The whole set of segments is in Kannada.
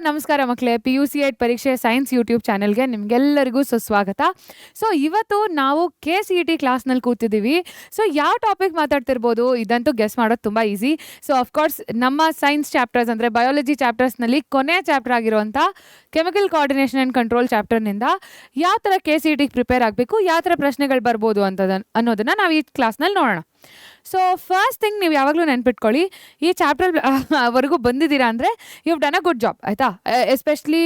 ನಮಸ್ಕಾರ ಮಕ್ಕಳೇ, PUC8 ಪರೀಕ್ಷೆ ಸೈನ್ಸ್ ಯೂಟ್ಯೂಬ್ ಚಾನೆಲ್ಗೆ ನಿಮಗೆಲ್ಲರಿಗೂ ಸುಸ್ವಾಗತ. ಸೊ ಇವತ್ತು ನಾವು KCET ಕ್ಲಾಸ್ನಲ್ಲಿ ಕೂತಿದ್ದೀವಿ. ಸೊ ಯಾವ ಟಾಪಿಕ್ ಮಾತಾಡ್ತಿರ್ಬೋದು ಇದಂತೂ ಗೆಸ್ ಮಾಡೋದು ತುಂಬ ಈಸಿ. ಸೊ ಅಫ್ಕೋರ್ಸ್ ನಮ್ಮ ಸೈನ್ಸ್ ಚಾಪ್ಟರ್ಸ್ ಅಂದರೆ ಬಯಾಲಜಿ ಚಾಪ್ಟರ್ಸ್ನಲ್ಲಿ ಕೊನೆ ಚಾಪ್ಟರ್ ಆಗಿರುವಂಥ ಕೆಮಿಕಲ್ ಕೋಆರ್ಡಿನೇಷನ್ ಆ್ಯಂಡ್ ಕಂಟ್ರೋಲ್ ಚಾಪ್ಟರ್ನಿಂದ ಯಾವ ಥರ KCETಗೆ ಪ್ರಿಪೇರ್ ಆಗಬೇಕು, ಯಾವ ಥರ ಪ್ರಶ್ನೆಗಳು ಬರ್ಬೋದು ಅನ್ನೋದನ್ನು ನಾವು ಈ ಕ್ಲಾಸ್ನಲ್ಲಿ ನೋಡೋಣ. ಸೊ ಫಸ್ಟ್ ಥಿಂಗ್, ನೀವು ಯಾವಾಗಲೂ ನೆನ್ಪಿಟ್ಕೊಳ್ಳಿ, ಈ ಚಾಪ್ಟರ್ ವರೆಗೂ ಬಂದಿದ್ದೀರಾ ಅಂದರೆ you done a good job, ಆಯಿತಾ. ಎಸ್ಪೆಷಲಿ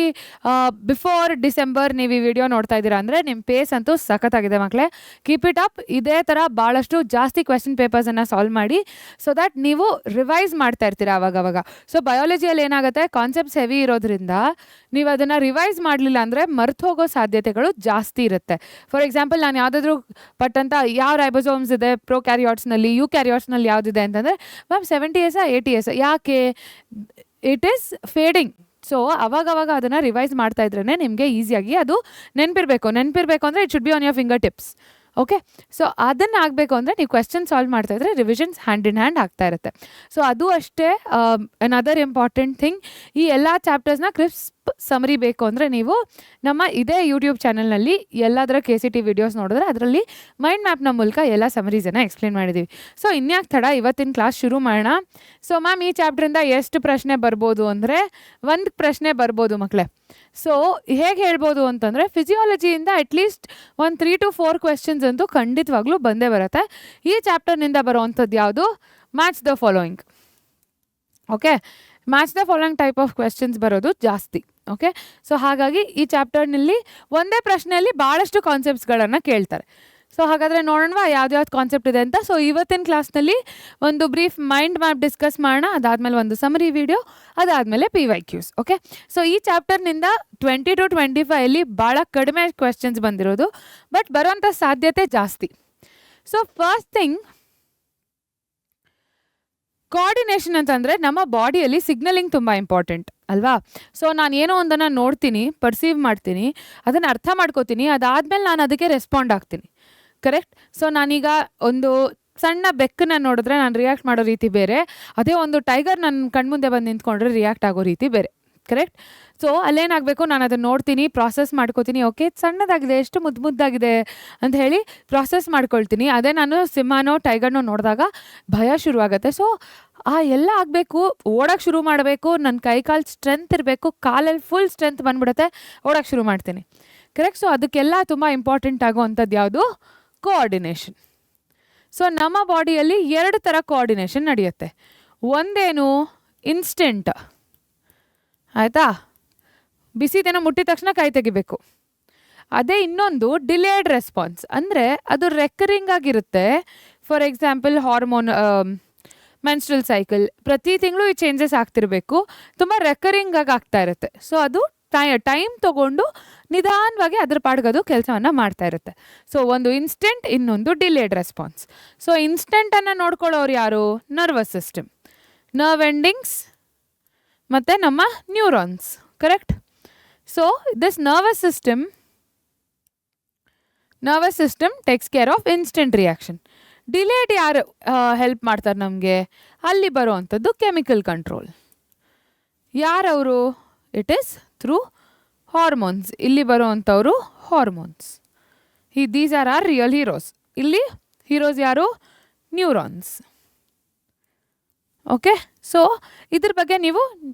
ಬಿಫೋರ್ ಡಿಸೆಂಬರ್ ನೀವು ಈ ವಿಡಿಯೋ ನೋಡ್ತಾ ಇದ್ದೀರಾ ಅಂದರೆ ನಿಮ್ಮ ಪೇಸ್ ಅಂತೂ ಸಖತ್ತಾಗಿದೆ ಮಕ್ಕಳೇ. Keep it up. ಇದೇ ಥರ ಭಾಳಷ್ಟು ಜಾಸ್ತಿ ಕ್ವೆಶ್ಚನ್ ಪೇಪರ್ಸನ್ನು ಸಾಲ್ವ್ ಮಾಡಿ ಸೊ ದ್ಯಾಟ್ ನೀವು ರಿವೈಸ್ ಮಾಡ್ತಾ ಇರ್ತೀರಾ ಅವಾಗವಾಗ. ಸೊ ಬಯಾಲಜಿಯಲ್ಲಿ ಏನಾಗುತ್ತೆ, ಕಾನ್ಸೆಪ್ಟ್ಸ್ ಹೆವಿ ಇರೋದ್ರಿಂದ ನೀವು ಅದನ್ನು ರಿವೈಸ್ ಮಾಡಲಿಲ್ಲ ಅಂದರೆ ಮರ್ತು ಹೋಗೋ ಸಾಧ್ಯತೆಗಳು ಜಾಸ್ತಿ ಇರುತ್ತೆ. ಫಾರ್ ಎಕ್ಸಾಂಪಲ್, ನಾನು ಯಾವುದಾದ್ರೂ ಪಟ್ಟಂತ ಯಾವ ರೈಬೋಸೋಮ್ಸ್ ಇದೆ ಪ್ರೊಕ್ಯಾರಿಯಾಟ್ಸ್ನಲ್ಲಿ, ಯುಕ್ಯಾರಿಯಾಟ್ಸ್ನಲ್ಲಿ ಯಾವುದಿದೆ ಅಂತಂದರೆ ಮ್ಯಾಮ್ 70S 80S, ಯಾಕೆ? It is fading. ಸೊ ಅವಾಗವಾಗ ಅದನ್ನು ರಿವೈಸ್ ಮಾಡ್ತಾ ಇದ್ರೇ ನಿಮಗೆ ಈಸಿಯಾಗಿ ಅದು ನೆನಪಿರಬೇಕು ಅಂದರೆ it should be on your finger tips. Okay, so ಅದನ್ನು ಆಗಬೇಕು ಅಂದರೆ ನೀವು ಕ್ವೆಶ್ಚನ್ ಸಾಲ್ವ್ ಮಾಡ್ತಾ ಇದ್ರೆ ರಿವಿಷನ್ಸ್ ಹ್ಯಾಂಡ್ ಇನ್ ಹ್ಯಾಂಡ್ ಆಗ್ತಾ ಇರುತ್ತೆ. ಸೊ ಅದು ಅಷ್ಟೇ ಅನದರ್ ಇಂಪಾರ್ಟೆಂಟ್ ಥಿಂಗ್. ಈ ಎಲ್ಲ ಚಾಪ್ಟರ್ಸ್ನ ಕ್ರಿಸ್ಪ್ ಸಮರಿ ಬೇಕು ಅಂದರೆ ನೀವು ನಮ್ಮ ಇದೇ ಯೂಟ್ಯೂಬ್ ಚಾನಲ್ನಲ್ಲಿ ಎಲ್ಲದರ KCET ವಿಡಿಯೋಸ್ ನೋಡಿದ್ರೆ ಅದರಲ್ಲಿ ಮೈಂಡ್ ಮ್ಯಾಪ್ನ ಮೂಲಕ ಎಲ್ಲ ಸಮರೀಸನ್ನು ಎಕ್ಸ್ಪ್ಲೇನ್ ಮಾಡಿದ್ದೀವಿ. ಸೊ ಇನ್ಯಾಕೆ ತಡ, ಇವತ್ತಿನ ಕ್ಲಾಸ್ ಶುರು ಮಾಡೋಣ. ಸೊ ಮ್ಯಾಮ್, ಈ ಚಾಪ್ಟ್ರಿಂದ ಎಷ್ಟು ಪ್ರಶ್ನೆ ಬರ್ಬೋದು ಅಂದರೆ 1 ಪ್ರಶ್ನೆ ಬರ್ಬೋದು ಮಕ್ಕಳೇ. ಸೊ ಹೇಗೆ ಹೇಳ್ಬೋದು ಅಂತಂದರೆ, ಫಿಸಿಯಾಲಜಿಯಿಂದ ಅಟ್ಲೀಸ್ಟ್ 3 to 4 ಕ್ವೆಶ್ಚನ್ಸ್ ಅಂತೂ ಖಂಡಿತವಾಗ್ಲೂ ಬಂದೇ ಬರುತ್ತೆ. ಈ ಚಾಪ್ಟರ್ನಿಂದ ಬರೋವಂಥದ್ದು ಯಾವುದು? Match the following. Okay, match the following type of questions ಬರೋದು ಜಾಸ್ತಿ. ಓಕೆ, ಸೊ ಹಾಗಾಗಿ ಈ ಚಾಪ್ಟರ್ನಲ್ಲಿ ಒಂದೇ ಪ್ರಶ್ನೆಯಲ್ಲಿ ಭಾಳಷ್ಟು ಕಾನ್ಸೆಪ್ಟ್ಸ್ಗಳನ್ನು ಕೇಳ್ತಾರೆ. ಸೊ ಹಾಗಾದರೆ ನೋಡೋಣ ಯಾವ್ದು ಕಾನ್ಸೆಪ್ಟ್ ಇದೆ ಅಂತ. ಸೊ ಇವತ್ತಿನ ಕ್ಲಾಸ್ನಲ್ಲಿ ಒಂದು ಬ್ರೀಫ್ ಮೈಂಡ್ ಮ್ಯಾಪ್ ಡಿಸ್ಕಸ್ ಮಾಡೋಣ, ಅದಾದಮೇಲೆ ಒಂದು ಸಮರಿ ವಿಡಿಯೋ, ಅದಾದಮೇಲೆ PYQs. ಓಕೆ, ಸೊ ಈ ಚಾಪ್ಟರ್ನಿಂದ 20 to 25 ಭಾಳ ಕಡಿಮೆ ಕ್ವೆಶ್ಚನ್ಸ್ ಬಂದಿರೋದು, ಬಟ್ ಬರೋಂಥ ಸಾಧ್ಯತೆ ಜಾಸ್ತಿ. ಸೊ ಫಸ್ಟ್ ಥಿಂಗ್, ಕೋಆರ್ಡಿನೇಷನ್ ಅಂತಂದರೆ ನಮ್ಮ ಬಾಡಿಯಲ್ಲಿ ಸಿಗ್ನಲಿಂಗ್ ತುಂಬ ಇಂಪಾರ್ಟೆಂಟ್ ಅಲ್ವಾ. ಸೊ ನಾನು ಏನೋ ಒಂದನ್ನು ನೋಡ್ತೀನಿ, ಪರ್ಸೀವ್ ಮಾಡ್ತೀನಿ, ಅದನ್ನು ಅರ್ಥ ಮಾಡ್ಕೋತೀನಿ, ಅದಾದಮೇಲೆ ನಾನು ಅದಕ್ಕೆ ರೆಸ್ಪಾಂಡ್ ಆಗ್ತೀನಿ. ಕರೆಕ್ಟ್. ಸೊ ನಾನೀಗ ಒಂದು ಸಣ್ಣ ಬೆಕ್ಕನ್ನ ನೋಡಿದ್ರೆ ನಾನು ರಿಯಾಕ್ಟ್ ಮಾಡೋ ರೀತಿ ಬೇರೆ, ಅದೇ ಒಂದು ಟೈಗರ್ ನನ್ನ ಕಣ್ಮುಂದೆ ಬಂದು ನಿಂತ್ಕೊಂಡ್ರೆ ರಿಯಾಕ್ಟ್ ಆಗೋ ರೀತಿ ಬೇರೆ. ಕರೆಕ್ಟ್. ಸೊ ಅಲ್ಲೇನಾಗಬೇಕು, ನಾನು ಅದನ್ನು ನೋಡ್ತೀನಿ, ಪ್ರಾಸೆಸ್ ಮಾಡ್ಕೋತೀನಿ. ಓಕೆ, ಸಣ್ಣದಾಗಿದೆ, ಎಷ್ಟು ಮುದ್ದಾಗಿದೆ ಅಂತ ಹೇಳಿ ಪ್ರಾಸೆಸ್ ಮಾಡ್ಕೊಳ್ತೀನಿ. ಅದೇ ನಾನು ಸಿಂಹನೋ ಟೈಗರ್ನೋ ನೋಡಿದಾಗ ಭಯ ಶುರುವಾಗುತ್ತೆ. ಸೊ ಎಲ್ಲ ಆಗಬೇಕು, ಓಡೋಕ್ಕೆ ಶುರು ಮಾಡಬೇಕು, ನನ್ನ ಕೈಕಾಲು ಸ್ಟ್ರೆಂತ್ ಇರಬೇಕು, ಕಾಲಲ್ಲಿ ಫುಲ್ ಸ್ಟ್ರೆಂತ್ ಬಂದ್ಬಿಡುತ್ತೆ, ಓಡೋಕ್ಕೆ ಶುರು ಮಾಡ್ತೀನಿ. ಕರೆಕ್ಟ್. ಸೊ ಅದಕ್ಕೆಲ್ಲ ತುಂಬ ಇಂಪಾರ್ಟೆಂಟ್ ಆಗೋವಂಥದ್ದು ಯಾವುದು? ಕೋಆರ್ಡಿನೇಷನ್. ಸೊ ನಮ್ಮ ಬಾಡಿಯಲ್ಲಿ 2 ಥರ ಕೋಆರ್ಡಿನೇಷನ್ ನಡೆಯುತ್ತೆ. ಒಂದೇನು ಇನ್ಸ್ಟೆಂಟ್, ಆಯಿತಾ, ಬಿಸಿದೇನೋ ಮುಟ್ಟಿದ ತಕ್ಷಣ ಕೈ ತೆಗಿಬೇಕು. ಅದೇ ಇನ್ನೊಂದು ಡಿಲೇಡ್ ರೆಸ್ಪಾನ್ಸ್, ಅಂದರೆ ಅದು ರೆಕರಿಂಗ್ ಆಗಿರುತ್ತೆ. For example, hormone menstrual cycle ಪ್ರತಿ ತಿಂಗಳು ಈ ಚೇಂಜಸ್ ಆಗ್ತಿರಬೇಕು, ತುಂಬ ರೆಕರಿಂಗ್ ಆಗಿ ಆಗ್ತಾ ಇರುತ್ತೆ. ಸೊ ಅದು ಟೈಮ್ ತೊಗೊಂಡು ನಿಧಾನವಾಗಿ ಅದ್ರ ಪಾಡ್ಗದು ಕೆಲಸವನ್ನು ಮಾಡ್ತಾ ಇರುತ್ತೆ. ಸೊ ಒಂದು ಇನ್ಸ್ಟೆಂಟ್, ಇನ್ನೊಂದು ಡಿಲೇಡ್ ರೆಸ್ಪಾನ್ಸ್. ಸೊ ಇನ್ಸ್ಟೆಂಟನ್ನು ನೋಡ್ಕೊಳ್ಳೋರು ಯಾರು? ನರ್ವಸ್ ಸಿಸ್ಟಮ್, ನರ್ವ್ ಎಂಡಿಂಗ್ಸ್ ಮತ್ತು ನಮ್ಮ neurons. Correct. So this nervous system takes care of instant reaction. Delayed ಯಾರು ಹೆಲ್ಪ್ ಮಾಡ್ತಾರೆ ನಮಗೆ? ಅಲ್ಲಿ ಬರುವಂಥದ್ದು ಕೆಮಿಕಲ್ ಕಂಟ್ರೋಲ್. ಯಾರವರು? It is through hormones. ಇಲ್ಲಿ ಬರುವಂಥವರು hormones. These are are real heroes. ಇಲ್ಲಿ ಹೀರೋಸ್ ಯಾರು? ನ್ಯೂರಾನ್ಸ್. ಓಕೆ, ಸೊ ಇದ್ರ ಬಗ್ಗೆ ನೀವು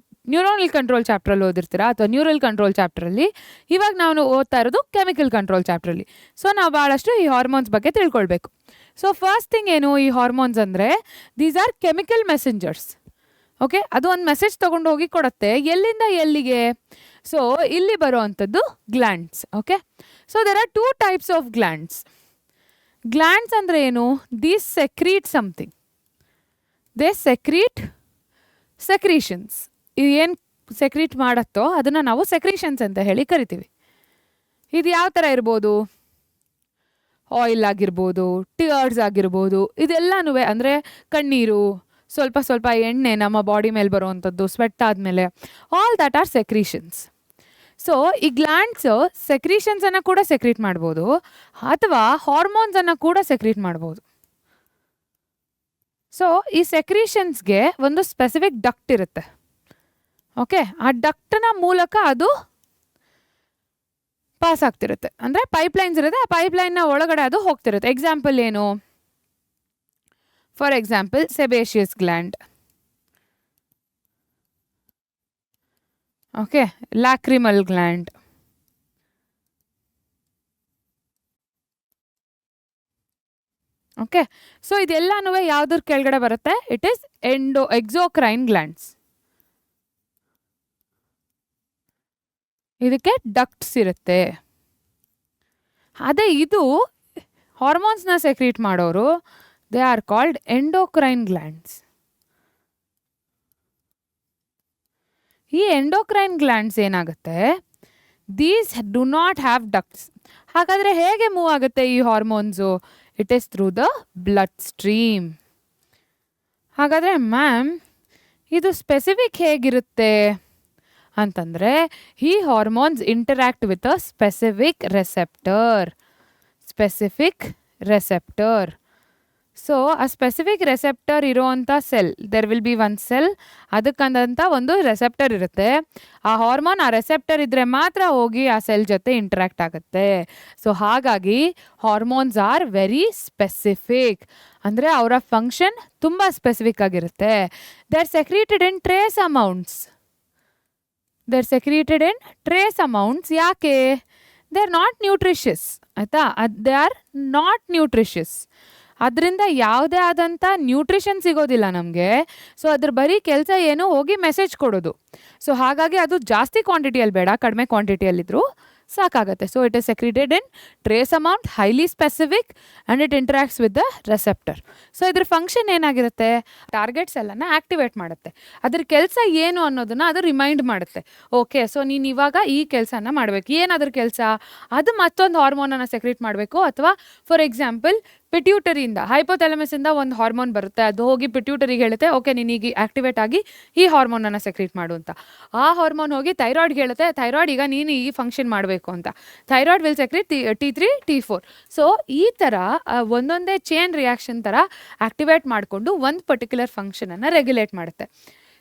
ನ್ಯೂರಾನಲ್ ಕಂಟ್ರೋಲ್ ಚಾಪ್ಟ್ರಲ್ಲಿ ಓದಿರ್ತೀರಾ, ಅಥವಾ ನ್ಯೂರಲ್ ಕಂಟ್ರೋಲ್ ಚಾಪ್ಟ್ರಲ್ಲಿ. ಇವಾಗ ನಾವು ಓದ್ತಾ ಇರೋದು ಕೆಮಿಕಲ್ ಕಂಟ್ರೋಲ್ ಚಾಪ್ಟ್ರಲ್ಲಿ. ಸೊ ನಾವು ಭಾಳಷ್ಟು ಈ ಹಾರ್ಮೋನ್ಸ್ ಬಗ್ಗೆ ತಿಳ್ಕೊಳ್ಬೇಕು. ಸೊ ಫಸ್ಟ್ ಥಿಂಗ್ ಏನು, ಈ ಹಾರ್ಮೋನ್ಸ್ ಅಂದರೆ these are chemical messengers. Okay, ಅದು ಒಂದು ಮೆಸೇಜ್ ತೊಗೊಂಡು ಹೋಗಿ ಕೊಡುತ್ತೆ, ಎಲ್ಲಿಂದ ಎಲ್ಲಿಗೆ? ಸೊ ಇಲ್ಲಿ ಬರುವಂಥದ್ದು glands. Okay, so there are 2 types of glands. Glands ಅಂದರೆ ಏನು? These secrete something, they secrete secretions. ಇದು ಏನು ಸೆಕ್ರೀಟ್ ಮಾಡುತ್ತೋ ಅದನ್ನು ನಾವು ಸೆಕ್ರೀಷನ್ಸ್ ಅಂತ ಹೇಳಿ ಕರಿತೀವಿ. ಇದು ಯಾವ ಥರ ಇರ್ಬೋದು? ಆಯಿಲ್ ಆಗಿರ್ಬೋದು, ಟಿಯರ್ಸ್ ಆಗಿರ್ಬೋದು, ಇದೆಲ್ಲನೂ ಅಂದರೆ ಕಣ್ಣೀರು, ಸ್ವಲ್ಪ ಎಣ್ಣೆ ನಮ್ಮ ಬಾಡಿ ಮೇಲೆ ಬರುವಂಥದ್ದು, ಸ್ವೆಟ್ ಆದಮೇಲೆ, all that are secretions. So ಈ ಗ್ಲ್ಯಾಂಡ್ಸ್ ಸೆಕ್ರೀಷನ್ಸನ್ನು ಕೂಡ ಸೆಕ್ರೀಟ್ ಮಾಡ್ಬೋದು, ಅಥವಾ ಹಾರ್ಮೋನ್ಸನ್ನು ಕೂಡ ಸೆಕ್ರೀಟ್ ಮಾಡ್ಬೋದು. ಸೊ ಈ ಸೆಕ್ರೀಷನ್ಸ್ಗೆ ಒಂದು ಸ್ಪೆಸಿಫಿಕ್ ಡಕ್ಟ್ ಇರುತ್ತೆ. ಓಕೆ, ಆ ಡಕ್ಟ್ನ ಮೂಲಕ ಅದು ಪಾಸ್ ಆಗ್ತಿರುತ್ತೆ. ಅಂದರೆ ಪೈಪ್ಲೈನ್ಸ್ ಇರುತ್ತೆ, ಆ ಪೈಪ್ಲೈನ್ನ ಒಳಗಡೆ ಅದು ಹೋಗ್ತಿರುತ್ತೆ. ಎಕ್ಸಾಂಪಲ್ ಏನು? For example sebaceous gland, okay, lacrimal gland, okay. So ಇದೆಲ್ಲನೂ ಯಾವುದ್ರ ಕೆಳಗಡೆ ಬರುತ್ತೆ? It is exocrine glands. ಇದಕ್ಕೆ ಡಕ್ಟ್ಸ್ ಇರುತ್ತೆ. ಅದೇ ಇದು ಹಾರ್ಮೋನ್ಸ್ನ ಸೆಕ್ರೀಟ್ ಮಾಡೋರು, they are called endocrine glands. ಈ ಎಂಡೋಕ್ರೈನ್ ಗ್ಲ್ಯಾಂಡ್ಸ್ ಏನಾಗುತ್ತೆ? These do not have ducts. ಹಾಗಾದರೆ ಹೇಗೆ ಮೂವ್ ಆಗುತ್ತೆ ಈ hormones? It is through the blood stream. ಹಾಗಾದರೆ ಮ್ಯಾಮ್ ಇದು ಸ್ಪೆಸಿಫಿಕ್ ಹೇಗಿರುತ್ತೆ ಅಂತಂದರೆ, ಈ hormones interact with a specific ರೆಸೆಪ್ಟರ್. So ಆ ಸ್ಪೆಸಿಫಿಕ್ ರೆಸೆಪ್ಟರ್ ಇರೋವಂಥ cell, there will be one cell, ಅದಕ್ಕಂದಂಥ ಒಂದು ರೆಸೆಪ್ಟರ್ ಇರುತ್ತೆ. ಆ ಹಾರ್ಮೋನ್ ಆ ರೆಸೆಪ್ಟರ್ ಇದ್ದರೆ ಮಾತ್ರ ಹೋಗಿ ಆ ಸೆಲ್ ಜೊತೆ ಇಂಟ್ರ್ಯಾಕ್ಟ್ ಆಗುತ್ತೆ. ಸೊ ಹಾಗಾಗಿ ಹಾರ್ಮೋನ್ಸ್ ಆರ್ ವೆರಿ ಸ್ಪೆಸಿಫಿಕ್. ಅಂದರೆ ಅವರ ಫಂಕ್ಷನ್ ತುಂಬ ಸ್ಪೆಸಿಫಿಕ್ ಆಗಿರುತ್ತೆ. They are secreted in trace amounts. ಯಾಕೆ? ದೇ ಆರ್ ನಾಟ್ ನ್ಯೂಟ್ರಿಷಿಯಸ್, ಆಯಿತಾ? They are not nutritious. ಅದರಿಂದ ಯಾವುದೇ ಆದಂಥ ನ್ಯೂಟ್ರಿಷನ್ ಸಿಗೋದಿಲ್ಲ ನಮಗೆ. ಸೊ ಅದ್ರ ಬರೀ ಕೆಲಸ ಏನು? ಹೋಗಿ ಮೆಸೇಜ್ ಕೊಡೋದು. ಸೊ ಹಾಗಾಗಿ ಅದು ಜಾಸ್ತಿ ಕ್ವಾಂಟಿಟಿಯಲ್ಲಿ ಬೇಡ, ಕಡಿಮೆ ಕ್ವಾಂಟಿಟಿಯಲ್ಲಿದ್ದರೂ ಸಾಕಾಗುತ್ತೆ. So it is secreted in trace amount, highly specific, and it interacts with the ರೆಸೆಪ್ಟರ್. So ಇದ್ರ ಫಂಕ್ಷನ್ ಏನಾಗಿರುತ್ತೆ? ಟಾರ್ಗೆಟ್ಸ್ ಎಲ್ಲನ ಆ್ಯಕ್ಟಿವೇಟ್ ಮಾಡುತ್ತೆ. ಅದ್ರ ಕೆಲಸ ಏನು ಅನ್ನೋದನ್ನ ಅದು ರಿಮೈಂಡ್ ಮಾಡುತ್ತೆ. ಓಕೆ, ಸೊ ನೀನು ಇವಾಗ ಈ ಕೆಲಸನ ಮಾಡಬೇಕು. ಏನಾದ್ರ ಕೆಲಸ? ಅದು ಮತ್ತೊಂದು ಹಾರ್ಮೋನನ್ನು ಸೆಕ್ರೀಟ್ ಮಾಡಬೇಕು. ಅಥವಾ ಫಾರ್ ಎಕ್ಸಾಂಪಲ್ ಪಿಟ್ಯೂಟರಿಯಿಂದ, ಹೈಪೋಥಾಲಮಸಿಂದ ಒಂದು ಹಾರ್ಮೋನ್ ಬರುತ್ತೆ, ಅದು ಹೋಗಿ ಪಿಟ್ಯೂಟರಿಗೆ ಹೇಳುತ್ತೆ, ಓಕೆ ನೀನೀಗ ಆ್ಯಕ್ಟಿವೇಟ್ ಆಗಿ ಈ ಹಾರ್ಮೋನನ್ನು ಸೆಕ್ರೀಟ್ ಮಾಡು ಅಂತ. ಆ ಹಾರ್ಮೋನ್ ಹೋಗಿ ಥೈರಾಯ್ಡ್ಗೆ ಹೇಳುತ್ತೆ, ಥೈರಾಯ್ಡ್ ಈಗ ನೀನು ಈ ಫಂಕ್ಷನ್ ಮಾಡಬೇಕು ಅಂತ. Thyroid will secrete T3, T4. So ಈ ಥರ ಒಂದೊಂದೇ ಚೈನ್ ರಿಯಾಕ್ಷನ್ ಥರ ಆ್ಯಕ್ಟಿವೇಟ್ ಮಾಡಿಕೊಂಡು ಒಂದು ಪರ್ಟಿಕ್ಯುಲರ್ ಫಂಕ್ಷನನ್ನು ರೆಗ್ಯುಲೇಟ್ ಮಾಡುತ್ತೆ.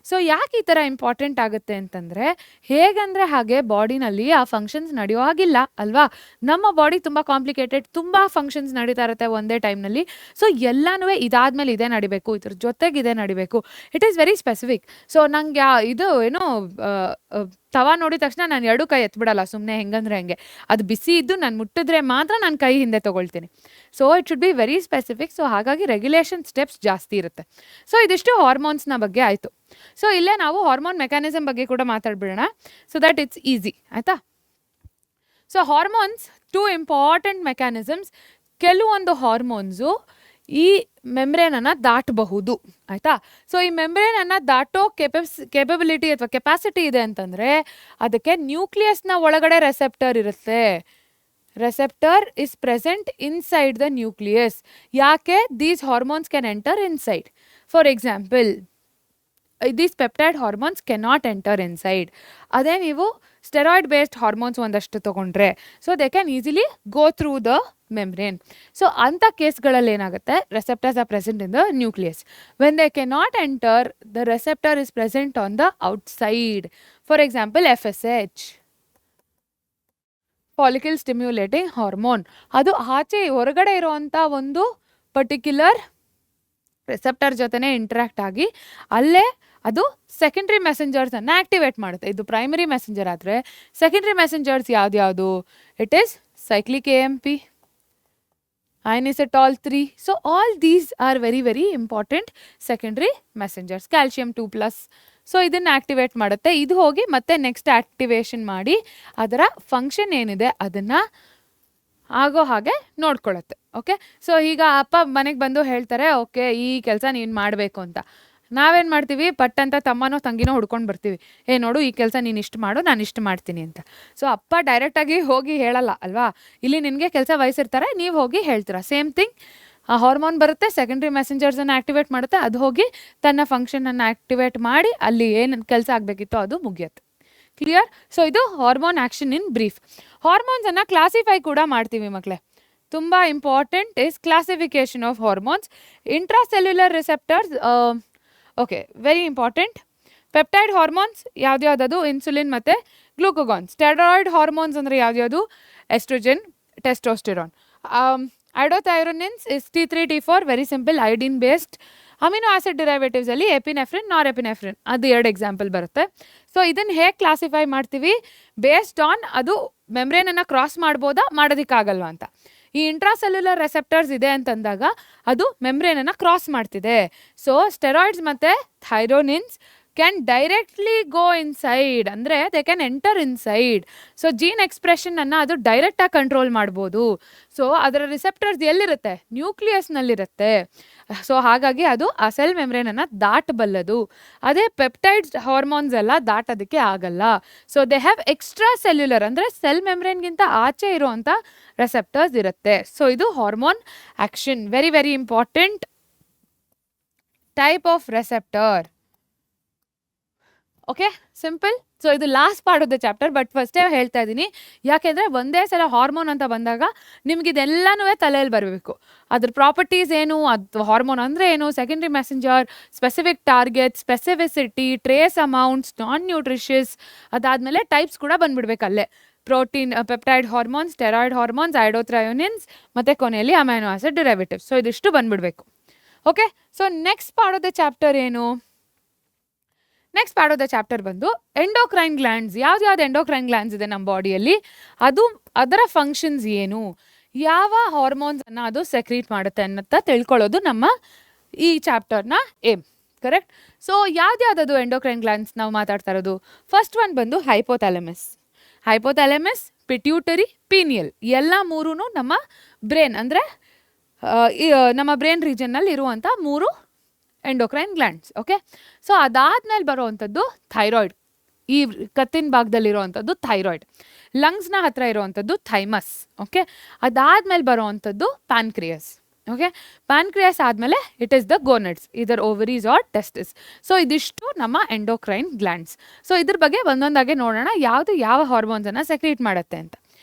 ಸೊ ಯಾಕೆ ಈ ಥರ ಇಂಪಾರ್ಟೆಂಟ್ ಆಗುತ್ತೆ ಅಂತಂದರೆ, ಹೇಗಂದರೆ ಹಾಗೆ ಬಾಡಿನಲ್ಲಿ ಆ ಫಂಕ್ಷನ್ಸ್ ನಡೆಯೋ ಹಾಗಿಲ್ಲ ಅಲ್ವಾ? ನಮ್ಮ ಬಾಡಿ ತುಂಬ ಕಾಂಪ್ಲಿಕೇಟೆಡ್, ತುಂಬ ಫಂಕ್ಷನ್ಸ್ ನಡೀತಾ ಇರುತ್ತೆ ಒಂದೇ ಟೈಮ್ನಲ್ಲಿ. ಸೊ ಎಲ್ಲನೂ ಇದಾದಮೇಲೆ ಇದೇ ನಡಿಬೇಕು, ಇದ್ರ ಜೊತೆಗೆ ಇದೇ ನಡಿಬೇಕು. It is very specific. So ನಂಗೆ ಇದು ಏನೋ ತವಾ ನೋಡಿದ ತಕ್ಷಣ ನಾನು ಎರಡೂ ಕೈ ಎತ್ಬಿಡಲ್ಲ ಸುಮ್ಮನೆ ಹೆಂಗಂದ್ರೆ ಹಂಗೆ. ಅದು ಬಿಸಿ ಇದ್ದು ನಾನು ಮುಟ್ಟಿದ್ರೆ ಮಾತ್ರ ನಾನು ಕೈ ಹಿಂದೆ ತೊಗೊಳ್ತೀನಿ. So it should be very specific. So ಹಾಗಾಗಿ ರೆಗ್ಯುಲೇಷನ್ ಸ್ಟೆಪ್ಸ್ ಜಾಸ್ತಿ ಇರುತ್ತೆ. ಸೊ ಇದಿಷ್ಟು ಹಾರ್ಮೋನ್ಸ್ನ ಬಗ್ಗೆ ಆಯಿತು. ಸೊ ಇಲ್ಲೇ ನಾವು ಹಾರ್ಮೋನ್ ಮೆಕ್ಯಾನಿಸಮ್ ಬಗ್ಗೆ ಕೂಡ ಮಾತಾಡ್ಬಿಡೋಣ, ಸೊ ದಟ್ ಇಟ್ಸ್ ಈಸಿ, ಆಯಿತಾ? So hormones 2 important mechanisms. ಕೆಲವೊಂದು ಹಾರ್ಮೋನ್ಸು ಈ ಮೆಮ್ರೇನನ್ನು ದಾಟಬಹುದು, ಆಯಿತಾ? ಸೊ ಈ ಮೆಮ್ರೇನನ್ನು ದಾಟೋ ಕೇಪಬಿಲಿಟಿ ಅಥವಾ ಕೆಪಾಸಿಟಿ ಇದೆ ಅಂತಂದರೆ ಅದಕ್ಕೆ ನ್ಯೂಕ್ಲಿಯಸ್ನ ಒಳಗಡೆ ರೆಸೆಪ್ಟರ್ ಇರುತ್ತೆ. Receptor is present inside the nucleus. ಯಾಕೆ? These hormones can enter inside. For example, these peptide hormones cannot enter inside. ಅದೇ ನೀವು ಸ್ಟೆರಾಯ್ಡ್ ಬೇಸ್ಡ್ ಹಾರ್ಮೋನ್ಸ್ ಒಂದಷ್ಟು ತೊಗೊಂಡ್ರೆ, so they can easily go through the membrane. So ಅಂಥ ಕೇಸ್ಗಳಲ್ಲಿ ಏನಾಗುತ್ತೆ? ರೆಸೆಪ್ಟರ್ಸ್ are present in the nucleus. When they can not enter, the ರೆಸೆಪ್ಟರ್ is present on the outside. For example FSH, follicle stimulating hormone. ಅದು ಆಚೆ ಹೊರಗಡೆ ಇರುವಂಥ ಒಂದು ಪರ್ಟಿಕ್ಯುಲರ್ ರೆಸೆಪ್ಟರ್ ಜೊತೆನೇ ಇಂಟ್ರಾಕ್ಟ್ ಆಗಿ ಅಲ್ಲೇ ಅದು ಸೆಕೆಂಡ್ರಿ ಮೆಸೆಂಜರ್ಸನ್ನು ಆ್ಯಕ್ಟಿವೇಟ್ ಮಾಡುತ್ತೆ. ಇದು ಪ್ರೈಮರಿ ಮೆಸೆಂಜರ್ ಆದರೆ ಸೆಕೆಂಡ್ರಿ ಮೆಸೆಂಜರ್ಸ್ ಯಾವ್ದ್ಯಾವುದು? It is cyclic AMP, inositol 3. So all these are very very important secondary messengers. Calcium 2+. So ಇದನ್ನು ಆ್ಯಕ್ಟಿವೇಟ್ ಮಾಡುತ್ತೆ. ಇದು ಹೋಗಿ ಮತ್ತೆ ನೆಕ್ಸ್ಟ್ ಆ್ಯಕ್ಟಿವೇಷನ್ ಮಾಡಿ ಅದರ ಫಂಕ್ಷನ್ ಏನಿದೆ ಅದನ್ನು ಆಗೋ ಹಾಗೆ ನೋಡ್ಕೊಳ್ಳುತ್ತೆ. ಓಕೆ, ಸೊ ಈಗ ಅಪ್ಪ ಮನೆಗೆ ಬಂದು ಹೇಳ್ತಾರೆ, ಓಕೆ ಈ ಕೆಲಸ ನೀನು ಮಾಡಬೇಕು ಅಂತ. ನಾವೇನು ಮಾಡ್ತೀವಿ? ಪಟ್ಟಂತ ತಮ್ಮನೋ ತಂಗಿನೋ ಹುಡ್ಕೊಂಡು ಬರ್ತೀವಿ, ನೋಡು ಈ ಕೆಲಸ ನೀನು ಇಷ್ಟು ಮಾಡು, ನಾನು ಇಷ್ಟು ಮಾಡ್ತೀನಿ ಅಂತ. ಸೊ ಅಪ್ಪ ಡೈರೆಕ್ಟಾಗಿ ಹೋಗಿ ಹೇಳಲ್ಲ ಅಲ್ವಾ? ಇಲ್ಲಿ ನಿನಗೆ ಕೆಲಸ ವಹಿಸಿರ್ತಾರೆ, ನೀವು ಹೋಗಿ ಹೇಳ್ತೀರಾ. ಸೇಮ್ ಥಿಂಗ್, ಆ ಹಾರ್ಮೋನ್ ಬರುತ್ತೆ, ಸೆಕೆಂಡ್ರಿ ಮೆಸೆಂಜರ್ಸನ್ನು ಆ್ಯಕ್ಟಿವೇಟ್ ಮಾಡುತ್ತೆ, ಅದು ಹೋಗಿ ತನ್ನ ಫಂಕ್ಷನನ್ನು ಆ್ಯಕ್ಟಿವೇಟ್ ಮಾಡಿ ಅಲ್ಲಿ ಏನು ಕೆಲಸ ಆಗಬೇಕಿತ್ತೋ ಅದು ಮುಗಿಯುತ್ತೆ. ಕ್ಲಿಯರ್? ಸೊ ಇದು ಹಾರ್ಮೋನ್ ಆ್ಯಕ್ಷನ್ ಇನ್ ಬ್ರೀಫ್. ಹಾರ್ಮೋನ್ಸನ್ನು ಕ್ಲಾಸಿಫೈ ಕೂಡ ಮಾಡ್ತೀವಿ ಮಕ್ಕಳೇ. ತುಂಬ important is classification of hormones. Intracellular receptors, okay, very important. Peptide hormones ಯಾವ್ದ್ಯಾವ್ದು ಇನ್ಸುಲಿನ್ ಮತ್ತು ಗ್ಲೂಕೋಗಾನ್. ಸ್ಟೆರಾಯ್ಡ್ ಹಾರ್ಮೋನ್ಸ್ ಅಂದರೆ ಯಾವ್ದ್ಯಾವುದು oestrogen, testosterone. Iodothyronines is T3 T4 very simple iodine based. Amino acid derivatives ಅಲ್ಲಿ ಎಪಿನೆಫ್ರಿನ್, ನಾರ್ ಎಪಿನೆಫ್ರಿನ್, ಅದು 2 ಎಕ್ಸಾಂಪಲ್ ಬರುತ್ತೆ. ಸೊ ಇದನ್ನು ಹೇಗೆ ಕ್ಲಾಸಿಫೈ ಮಾಡ್ತೀವಿ ಬೇಸ್ಡ್ ಆನ್ ಅದು ಮೆಮ್ರೇನನ್ನು ಕ್ರಾಸ್ ಮಾಡ್ಬೋದಾ ಮಾಡೋದಕ್ಕಾಗಲ್ವಾ ಅಂತ. ಈ ಇಂಟ್ರಾಸೆಲ್ಯುಲರ್ ರೆಸೆಪ್ಟರ್ಸ್ ಇದೆ ಅಂತಂದಾಗ ಅದು ಮೆಮ್ರೇನನ್ನು ಕ್ರಾಸ್ ಮಾಡ್ತಿದೆ. ಸೊ ಸ್ಟೆರಾಯ್ಡ್ಸ್ ಮತ್ತು thyronines can directly go inside, ಅಂದರೆ they can enter inside. So gene ಎಕ್ಸ್ಪ್ರೆಷನನ್ನು ಅದು ಡೈರೆಕ್ಟಾಗಿ ಕಂಟ್ರೋಲ್ ಮಾಡ್ಬೋದು. ಸೊ ಅದರ ರಿಸೆಪ್ಟರ್ಸ್ ಎಲ್ಲಿರುತ್ತೆ, ನ್ಯೂಕ್ಲಿಯಸ್ನಲ್ಲಿರುತ್ತೆ. ಸೊ ಹಾಗಾಗಿ ಅದು ಆ ಸೆಲ್ ಮೆಮ್ರೇನನ್ನು ದಾಟಬಲ್ಲದು. ಅದೇ ಪೆಪ್ಟೈಡ್ಸ್ ಹಾರ್ಮೋನ್ಸ್ ಎಲ್ಲ ದಾಟೋದಕ್ಕೆ ಆಗಲ್ಲ. So they have extracellular, ಅಂದರೆ ಸೆಲ್ ಮೆಮ್ರೇನ್ಗಿಂತ ಆಚೆ ಇರುವಂಥ ರೆಸೆಪ್ಟರ್ಸ್ ಇರುತ್ತೆ. ಸೊ ಇದು hormone action, very very important type of receptor. Okay, simple. So ಇದು last part of the chapter, but ಫಸ್ಟೇ ಹೇಳ್ತಾ ಇದ್ದೀನಿ ಯಾಕೆಂದರೆ ಒಂದೇ ಸಲ ಹಾರ್ಮೋನ್ ಅಂತ ಬಂದಾಗ ನಿಮ್ಗೆ ಇದೆಲ್ಲನೂ ತಲೆಯಲ್ಲಿ ಬರಬೇಕು. ಅದ್ರ ಪ್ರಾಪರ್ಟೀಸ್ ಏನು, ಅದು ಹಾರ್ಮೋನ್ ಅಂದರೆ ಏನು, secondary messenger, specific target, specificity, trace amounts, non nutritious, ಅದಾದಮೇಲೆ ಟೈಪ್ಸ್ ಕೂಡ ಬಂದ್ಬಿಡ್ಬೇಕು ಅಲ್ಲೇ. Protein, peptide hormones, steroid hormones, iodothyronines ಮತ್ತು ಕೊನೆಯಲ್ಲಿ ಅಮೈನೋ ಆಸಿಡ್ ಡಿರೈವೇಟಿವ್ಸ್. ಸೊ ಇದಿಷ್ಟು ಬಂದ್ಬಿಡ್ಬೇಕು. Okay, so next part of the chapter ಏನು, next part of the chapter ಬಂದು ಎಂಡೋಕ್ರೈನ್ ಗ್ಲ್ಯಾಂಡ್ಸ್. ಯಾವ್ದು ಎಂಡೋಕ್ರೈನ್ ಗ್ಲ್ಯಾಂಡ್ಸ್ ಇದೆ ನಮ್ಮ ಬಾಡಿಯಲ್ಲಿ, ಅದು ಅದರ ಫಂಕ್ಷನ್ಸ್ ಏನು, ಯಾವ ಹಾರ್ಮೋನ್ಸನ್ನು ಅದು ಸೆಕ್ರೀಟ್ ಮಾಡುತ್ತೆ ಅನ್ನೋಂಥ ತಿಳ್ಕೊಳ್ಳೋದು ನಮ್ಮ ಈ ಚಾಪ್ಟರ್ನ ಏಮ್. ಕರೆಕ್ಟ್. ಸೊ ಯಾವ್ದು ಎಂಡೋಕ್ರೈನ್ ಗ್ಲ್ಯಾಂಡ್ಸ್ ನಾವು ಮಾತಾಡ್ತಾ ಇರೋದು, ಫಸ್ಟ್ ಒನ್ ಬಂದು ಹೈಪೋಥಾಲಮಸ್. ಹೈಪೋಥಾಲಮಸ್, ಪಿಟ್ಯೂಟರಿ, ಪೀನಿಯಲ್, ಎಲ್ಲ ಮೂರೂ ನಮ್ಮ ಬ್ರೇನ್, ಅಂದರೆ ನಮ್ಮ ಬ್ರೇನ್ ರೀಜನ್ನಲ್ಲಿ ಇರುವಂಥ 3 ಎಂಡೋಕ್ರೈನ್ ಗ್ಲ್ಯಾಂಡ್ಸ್. ಓಕೆ, ಸೊ ಅದಾದ್ಮೇಲೆ ಬರುವಂಥದ್ದು ಥೈರಾಯ್ಡ್, ಈ ಕತ್ತಿನ ಭಾಗದಲ್ಲಿರುವಂಥದ್ದು ಥೈರಾಯ್ಡ್. ಲಂಗ್ಸ್ನ ಹತ್ರ ಇರುವಂಥದ್ದು ಥೈಮಸ್. ಓಕೆ, ಅದಾದ್ಮೇಲೆ ಬರುವಂಥದ್ದು ಪ್ಯಾನ್ಕ್ರಿಯಸ್. ಓಕೆ, ಪ್ಯಾನ್ಕ್ರಿಯಸ್ ಆದಮೇಲೆ ಇಟ್ ಈಸ್ ದ ಗೋನಡ್ಸ್, ಇದರ್ ಓವರೀಸ್ ಆರ್ ಟೆಸ್ಟಿಸ್. ಸೊ ಇದಿಷ್ಟು ನಮ್ಮ ಎಂಡೋಕ್ರೈನ್ ಗ್ಲ್ಯಾಂಡ್ಸ್. ಸೊ ಇದ್ರ ಬಗ್ಗೆ ಒಂದೊಂದಾಗೆ ನೋಡೋಣ ಯಾವುದು ಯಾವ ಹಾರ್ಮೋನ್ಸನ್ನು ಸೆಕ್ರೀಟ್ ಮಾಡುತ್ತೆ ಅಂತ.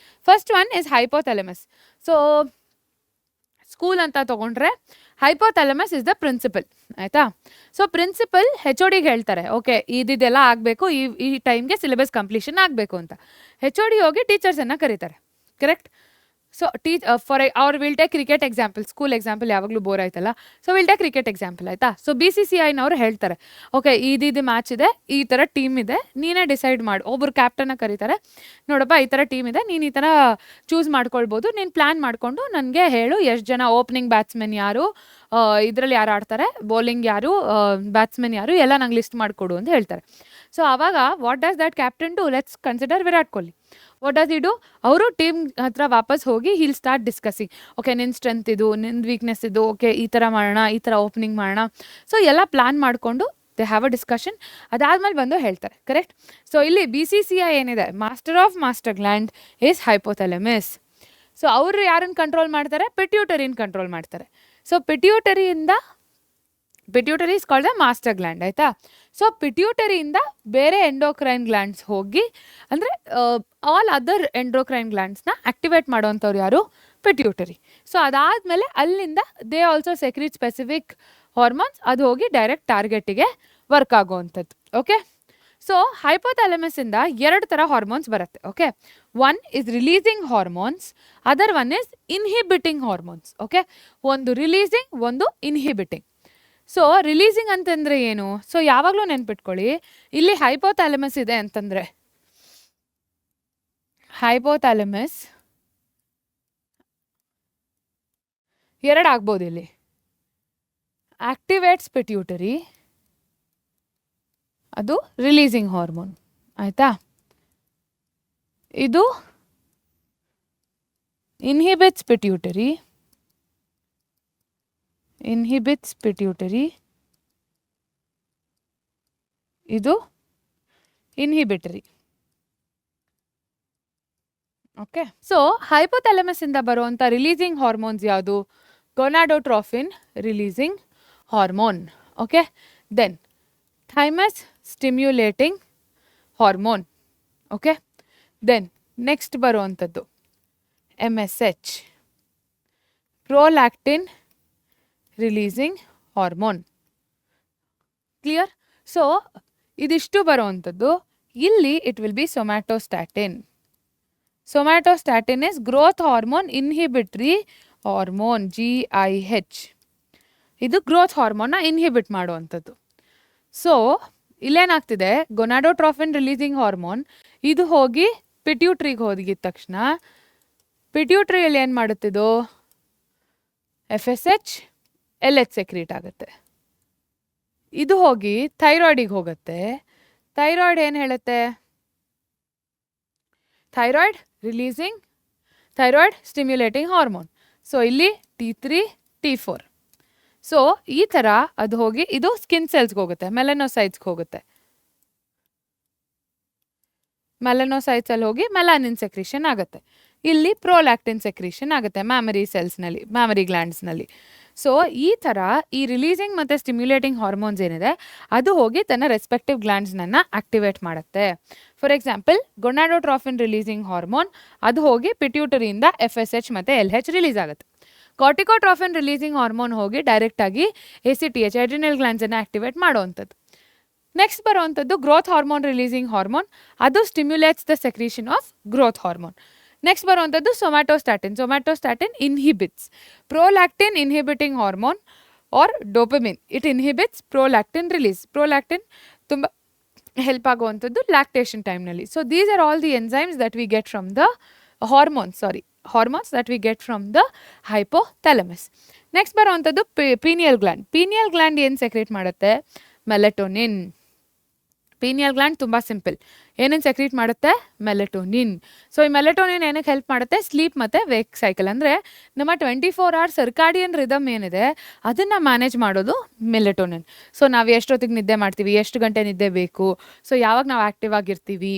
First one is hypothalamus. So school ಅಂತ ತೊಗೊಂಡ್ರೆ ಹೈಪೋಥಾಲಮಸ್ ಇಸ್ ದ ಪ್ರಿನ್ಸಿಪಲ್, ಆಯಿತಾ. ಸೊ ಪ್ರಿನ್ಸಿಪಲ್ HOD ಹೇಳ್ತಾರೆ, ಓಕೆ ಇದೆಲ್ಲ ಆಗಬೇಕು, ಈ ಟೈಮ್ಗೆ ಸಿಲೆಬಸ್ ಕಂಪ್ಲೀಷನ್ ಆಗಬೇಕು ಅಂತ. HOD ಹೋಗಿ ಟೀಚರ್ಸನ್ನು ಕರೀತಾರೆ. ಕರೆಕ್ಟ್. ಸೊ ಫಾರ್ ಅವ್ರು will take cricket example, school example ಯಾವಾಗಲೂ ಬೋರ್ ಆಯ್ತಲ್ಲ. So will take cricket example, ಆಯಿತಾ. ಸೊ BCCIನವ್ರು ಹೇಳ್ತಾರೆ, ಓಕೆ ಇದು ಮ್ಯಾಚ್ ಇದೆ, ಈ ಥರ ಟೀಮ್ ಇದೆ, ನೀನೇ ಡಿಸೈಡ್ ಮಾಡು. ಒಬ್ಬರು ಕ್ಯಾಪ್ಟನ್ನ ಕರೀತಾರೆ, ನೋಡಪ್ಪ ಈ ಥರ ಟೀಮ್ ಇದೆ, ನೀನು ಈ ಥರ ಚೂಸ್ ಮಾಡ್ಕೊಳ್ಬೋದು, ನೀನು ಪ್ಲ್ಯಾನ್ ಮಾಡಿಕೊಂಡು ನನಗೆ ಹೇಳು ಎಷ್ಟು ಜನ ಓಪನಿಂಗ್ ಬ್ಯಾಟ್ಸ್ಮನ್ ಯಾರು, ಇದರಲ್ಲಿ ಯಾರು ಆಡ್ತಾರೆ, ಬೌಲಿಂಗ್ ಯಾರು, ಬ್ಯಾಟ್ಸ್ಮನ್ ಯಾರು, ಎಲ್ಲ ನಂಗೆ ಲಿಸ್ಟ್ ಮಾಡಿಕೊಡು ಅಂತ ಹೇಳ್ತಾರೆ. ಸೊ ಆವಾಗ what does that captain do, let's consider Virat Kohli. What does ಇಡು, ಅವರು ಟೀಮ್ ಹತ್ರ ವಾಪಸ್ ಹೋಗಿ ಹೀಲ್ ಸ್ಟಾರ್ಟ್ ಡಿಸ್ಕಸಿಂಗ್, ಓಕೆ ನಿನ್ನ ಸ್ಟ್ರೆಂತ್ ಇದು, ನಿನ್ನ ವೀಕ್ನೆಸ್ ಇದು, ಓಕೆ ಈ ಥರ ಮಾಡೋಣ, ಈ ಥರ ಓಪನಿಂಗ್ ಮಾಡೋಣ. ಸೊ ಎಲ್ಲ ಪ್ಲ್ಯಾನ್ ಮಾಡಿಕೊಂಡು ದೇ ಹ್ಯಾವ್ ಅ ಡಿಸ್ಕಷನ್. ಅದಾದಮೇಲೆ ಬಂದು ಹೇಳ್ತಾರೆ. ಕರೆಕ್ಟ್. ಸೊ ಇಲ್ಲಿ BCCI ಏನಿದೆ, master of master gland is hypothalamus. So ಅವರು ಯಾರನ್ನು ಕಂಟ್ರೋಲ್ ಮಾಡ್ತಾರೆ, ಪಿಟ್ಯೂಟರಿನ ಕಂಟ್ರೋಲ್ ಮಾಡ್ತಾರೆ. So pituitary is called the master gland, ಆಯಿತಾ. ಸೊ ಪಿಟ್ಯೂಟರಿಯಿಂದ ಬೇರೆ ಎಂಡೋಕ್ರೈನ್ ಗ್ಲ್ಯಾಂಡ್ಸ್ ಹೋಗಿ, ಅಂದರೆ ಆಲ್ ಅದರ್ ಎಂಡೋಕ್ರೈನ್ ಗ್ಲ್ಯಾಂಡ್ಸ್ನ ಆಕ್ಟಿವೇಟ್ ಮಾಡೋವಂಥವ್ರು ಯಾರು, ಪಿಟ್ಯೂಟರಿ. ಸೊ ಅದಾದಮೇಲೆ ಅಲ್ಲಿಂದ they also secrete specific hormones, ಅದು ಹೋಗಿ ಡೈರೆಕ್ಟ್ ಟಾರ್ಗೆಟಿಗೆ ವರ್ಕ್ ಆಗೋವಂಥದ್ದು. ಓಕೆ, ಸೊ ಹೈಪೋಥಾಲಮಸ್ಸಿಂದ 2 ಥರ ಹಾರ್ಮೋನ್ಸ್ ಬರುತ್ತೆ. Okay, one is releasing hormones, other one is inhibiting hormones. Okay, ಒಂದು ರಿಲೀಸಿಂಗ್, ಒಂದು ಇನ್ಹಿಬಿಟಿಂಗ್. ಸೊ ರಿಲೀಸಿಂಗ್ ಅಂತಂದರೆ ಏನು, ಸೊ ಯಾವಾಗಲೂ ನೆನ್ಪಿಟ್ಕೊಳ್ಳಿ, ಇಲ್ಲಿ ಹೈಪೋಥಾಲಮಸ್ ಇದೆ ಅಂತಂದರೆ, ಹೈಪೋಥಾಲಮಸ್ 2 ಆಗ್ಬೋದು ಇಲ್ಲಿ, ಆಕ್ಟಿವೇಟ್ಸ್ ಪಿಟ್ಯೂಟರಿ, ಅದು ರಿಲೀಸಿಂಗ್ ಹಾರ್ಮೋನ್, ಆಯಿತಾ. ಇದು ಇನ್ಹಿಬಿಟ್ಸ್ ಪಿಟ್ಯೂಟರಿ, ಇದು ಇನ್ಹಿಬಿಟರಿ. ಓಕೆ, ಸೊ ಹೈಪೋಥಾಲಮಸ್ಸಿಂದ ಬರುವಂಥ ರಿಲೀಸಿಂಗ್ ಹಾರ್ಮೋನ್ಸ್ ಯಾವುದು, gonadotrophin releasing hormone. Okay, then thymus stimulating hormone. Okay, then next ಬರುವಂಥದ್ದು MSH prolactin releasing hormone. Clear. So ಇದಿಷ್ಟು ಬರುವಂಥದ್ದು. ಇಲ್ಲಿ it will be somatostatin. Somatostatin is growth hormone inhibitory hormone, GIH. ಇದು ಗ್ರೋತ್ ಹಾರ್ಮೋನ್ನ ಇನ್ಹಿಬಿಟ್ ಮಾಡುವಂಥದ್ದು. ಸೊ ಇಲ್ಲೇನಾಗ್ತಿದೆ, ಗೊನಾಡೋಟ್ರೋಫಿನ್ ರಿಲೀಸಿಂಗ್ ಹಾರ್ಮೋನ್ ಇದು ಹೋಗಿ ಪಿಟ್ಯೂಟ್ರಿಗೆ ಹೋಗಿದ ತಕ್ಷಣ ಪಿಟ್ಯೂಟ್ರಿಯಲ್ಲಿ ಏನು ಮಾಡುತ್ತಿದ್ದು, FSH LH ಸೆಕ್ರೀಟ್ ಆಗುತ್ತೆ. ಇದು ಹೋಗಿ ಥೈರಾಯ್ಡಿಗೆ ಹೋಗುತ್ತೆ. ಥೈರಾಯ್ಡ್ ಏನು ಹೇಳುತ್ತೆ, thyroid releasing thyroid stimulating hormone. So ಇಲ್ಲಿ T3 T4. ಸೊ ಈ ಥರ ಅದು ಹೋಗಿ ಇದು ಸ್ಕಿನ್ ಸೆಲ್ಸ್ಗೆ ಹೋಗುತ್ತೆ, ಮೆಲನೋಸೈಟ್ಸ್ಗೆ ಹೋಗುತ್ತೆ. ಮೆಲನೋಸೈಟ್ಸಲ್ಲಿ ಹೋಗಿ ಮೆಲಾನಿನ್ ಸೆಕ್ರೀಷನ್ ಆಗುತ್ತೆ. ಇಲ್ಲಿ ಪ್ರೋಲ್ಯಾಕ್ಟಿನ್ ಸೆಕ್ರೀಷನ್ ಆಗುತ್ತೆ ಮ್ಯಾಮರಿ ಸೆಲ್ಸ್ನಲ್ಲಿ, ಮ್ಯಾಮರಿ ಗ್ಲ್ಯಾಂಡ್ಸ್ನಲ್ಲಿ. ಸೊ ಈ ಥರ ಈ ರಿಲೀಸಿಂಗ್ ಮತ್ತು ಸ್ಟಿಮ್ಯುಲೇಟಿಂಗ್ ಹಾರ್ಮೋನ್ಸ್ ಏನಿದೆ ಅದು ಹೋಗಿ ತನ್ನ ರೆಸ್ಪೆಕ್ಟಿವ್ ಗ್ಲ್ಯಾಂಡ್ಸ್ನನ್ನು ಆಕ್ಟಿವೇಟ್ ಮಾಡುತ್ತೆ. For example gonadotrophin releasing hormone ಅದು ಹೋಗಿ ಪಿಟ್ಯೂಟರಿಯಿಂದ FSH ಮತ್ತು LH ರಿಲೀಸ್ ಆಗುತ್ತೆ. ಕಾರ್ಟಿಕೋಟ್ರೋಫಿನ್ ರಿಲೀಸಿಂಗ್ ಹಾರ್ಮೋನ್ ಹೋಗಿ ಡೈರೆಕ್ಟಾಗಿ ACTH ಅಡ್ರಿನಲ್ ಗ್ಲ್ಯಾಂಡ್ಸನ್ನು ಆಕ್ಟಿವೇಟ್ ಮಾಡುವಂಥದ್ದು. ನೆಕ್ಸ್ಟ್ ಬರುವಂಥದ್ದು ಗ್ರೋತ್ ಹಾರ್ಮೋನ್ ರಿಲೀಸಿಂಗ್ ಹಾರ್ಮೋನ್, ಅದು stimulates the secretion of growth hormone. Next ಬರುವಂಥದ್ದು somatostatin. Somatostatin inhibits prolactin inhibiting hormone or dopamine. It inhibits prolactin release. Prolactin ತುಂಬ ಹೆಲ್ಪ್ ಆಗುವಂಥದ್ದು ಲ್ಯಾಕ್ಟೇಷನ್ ಟೈಮ್ನಲ್ಲಿ. So these are all the enzymes that we get from the hormones that we get from the hypothalamus. Next ಬರುವಂಥದ್ದು ಪೀನಿಯಲ್ ಗ್ಲ್ಯಾಂಡ್. ಪೀನಿಯಲ್ ಗ್ಲ್ಯಾಂಡ್ ಏನು ಸೆಕ್ರೇಟ್ ಮಾಡುತ್ತೆ, ಮೆಲೆಟೋನಿನ್. ಪೀನಿಯಲ್ ಗ್ಲ್ಯಾಂಡ್ ತುಂಬ ಸಿಂಪಲ್, ಏನೇನು ಸೆಕ್ರೀಟ್ ಮಾಡುತ್ತೆ, ಮೆಲೆಟೋನಿನ್. ಸೊ ಈ ಮೆಲೆಟೋನಿನ್ ಏನಕ್ಕೆ ಹೆಲ್ಪ್ ಮಾಡುತ್ತೆ, ಸ್ಲೀಪ್ ಮತ್ತು ವೇಕ್ ಸೈಕಲ್, ಅಂದರೆ ನಮ್ಮ 24 hours ಸರ್ಕಾಡಿಯನ್ ರಿದಮ್ ಏನಿದೆ ಅದನ್ನು ಮ್ಯಾನೇಜ್ ಮಾಡೋದು ಮೆಲೆಟೋನಿನ್. ಸೊ ನಾವು ಎಷ್ಟೊತ್ತಿಗೆ ನಿದ್ದೆ ಮಾಡ್ತೀವಿ, ಎಷ್ಟು ಗಂಟೆ ನಿದ್ದೆ ಬೇಕು, ಸೊ ಯಾವಾಗ ನಾವು ಆ್ಯಕ್ಟಿವ್ ಆಗಿರ್ತೀವಿ.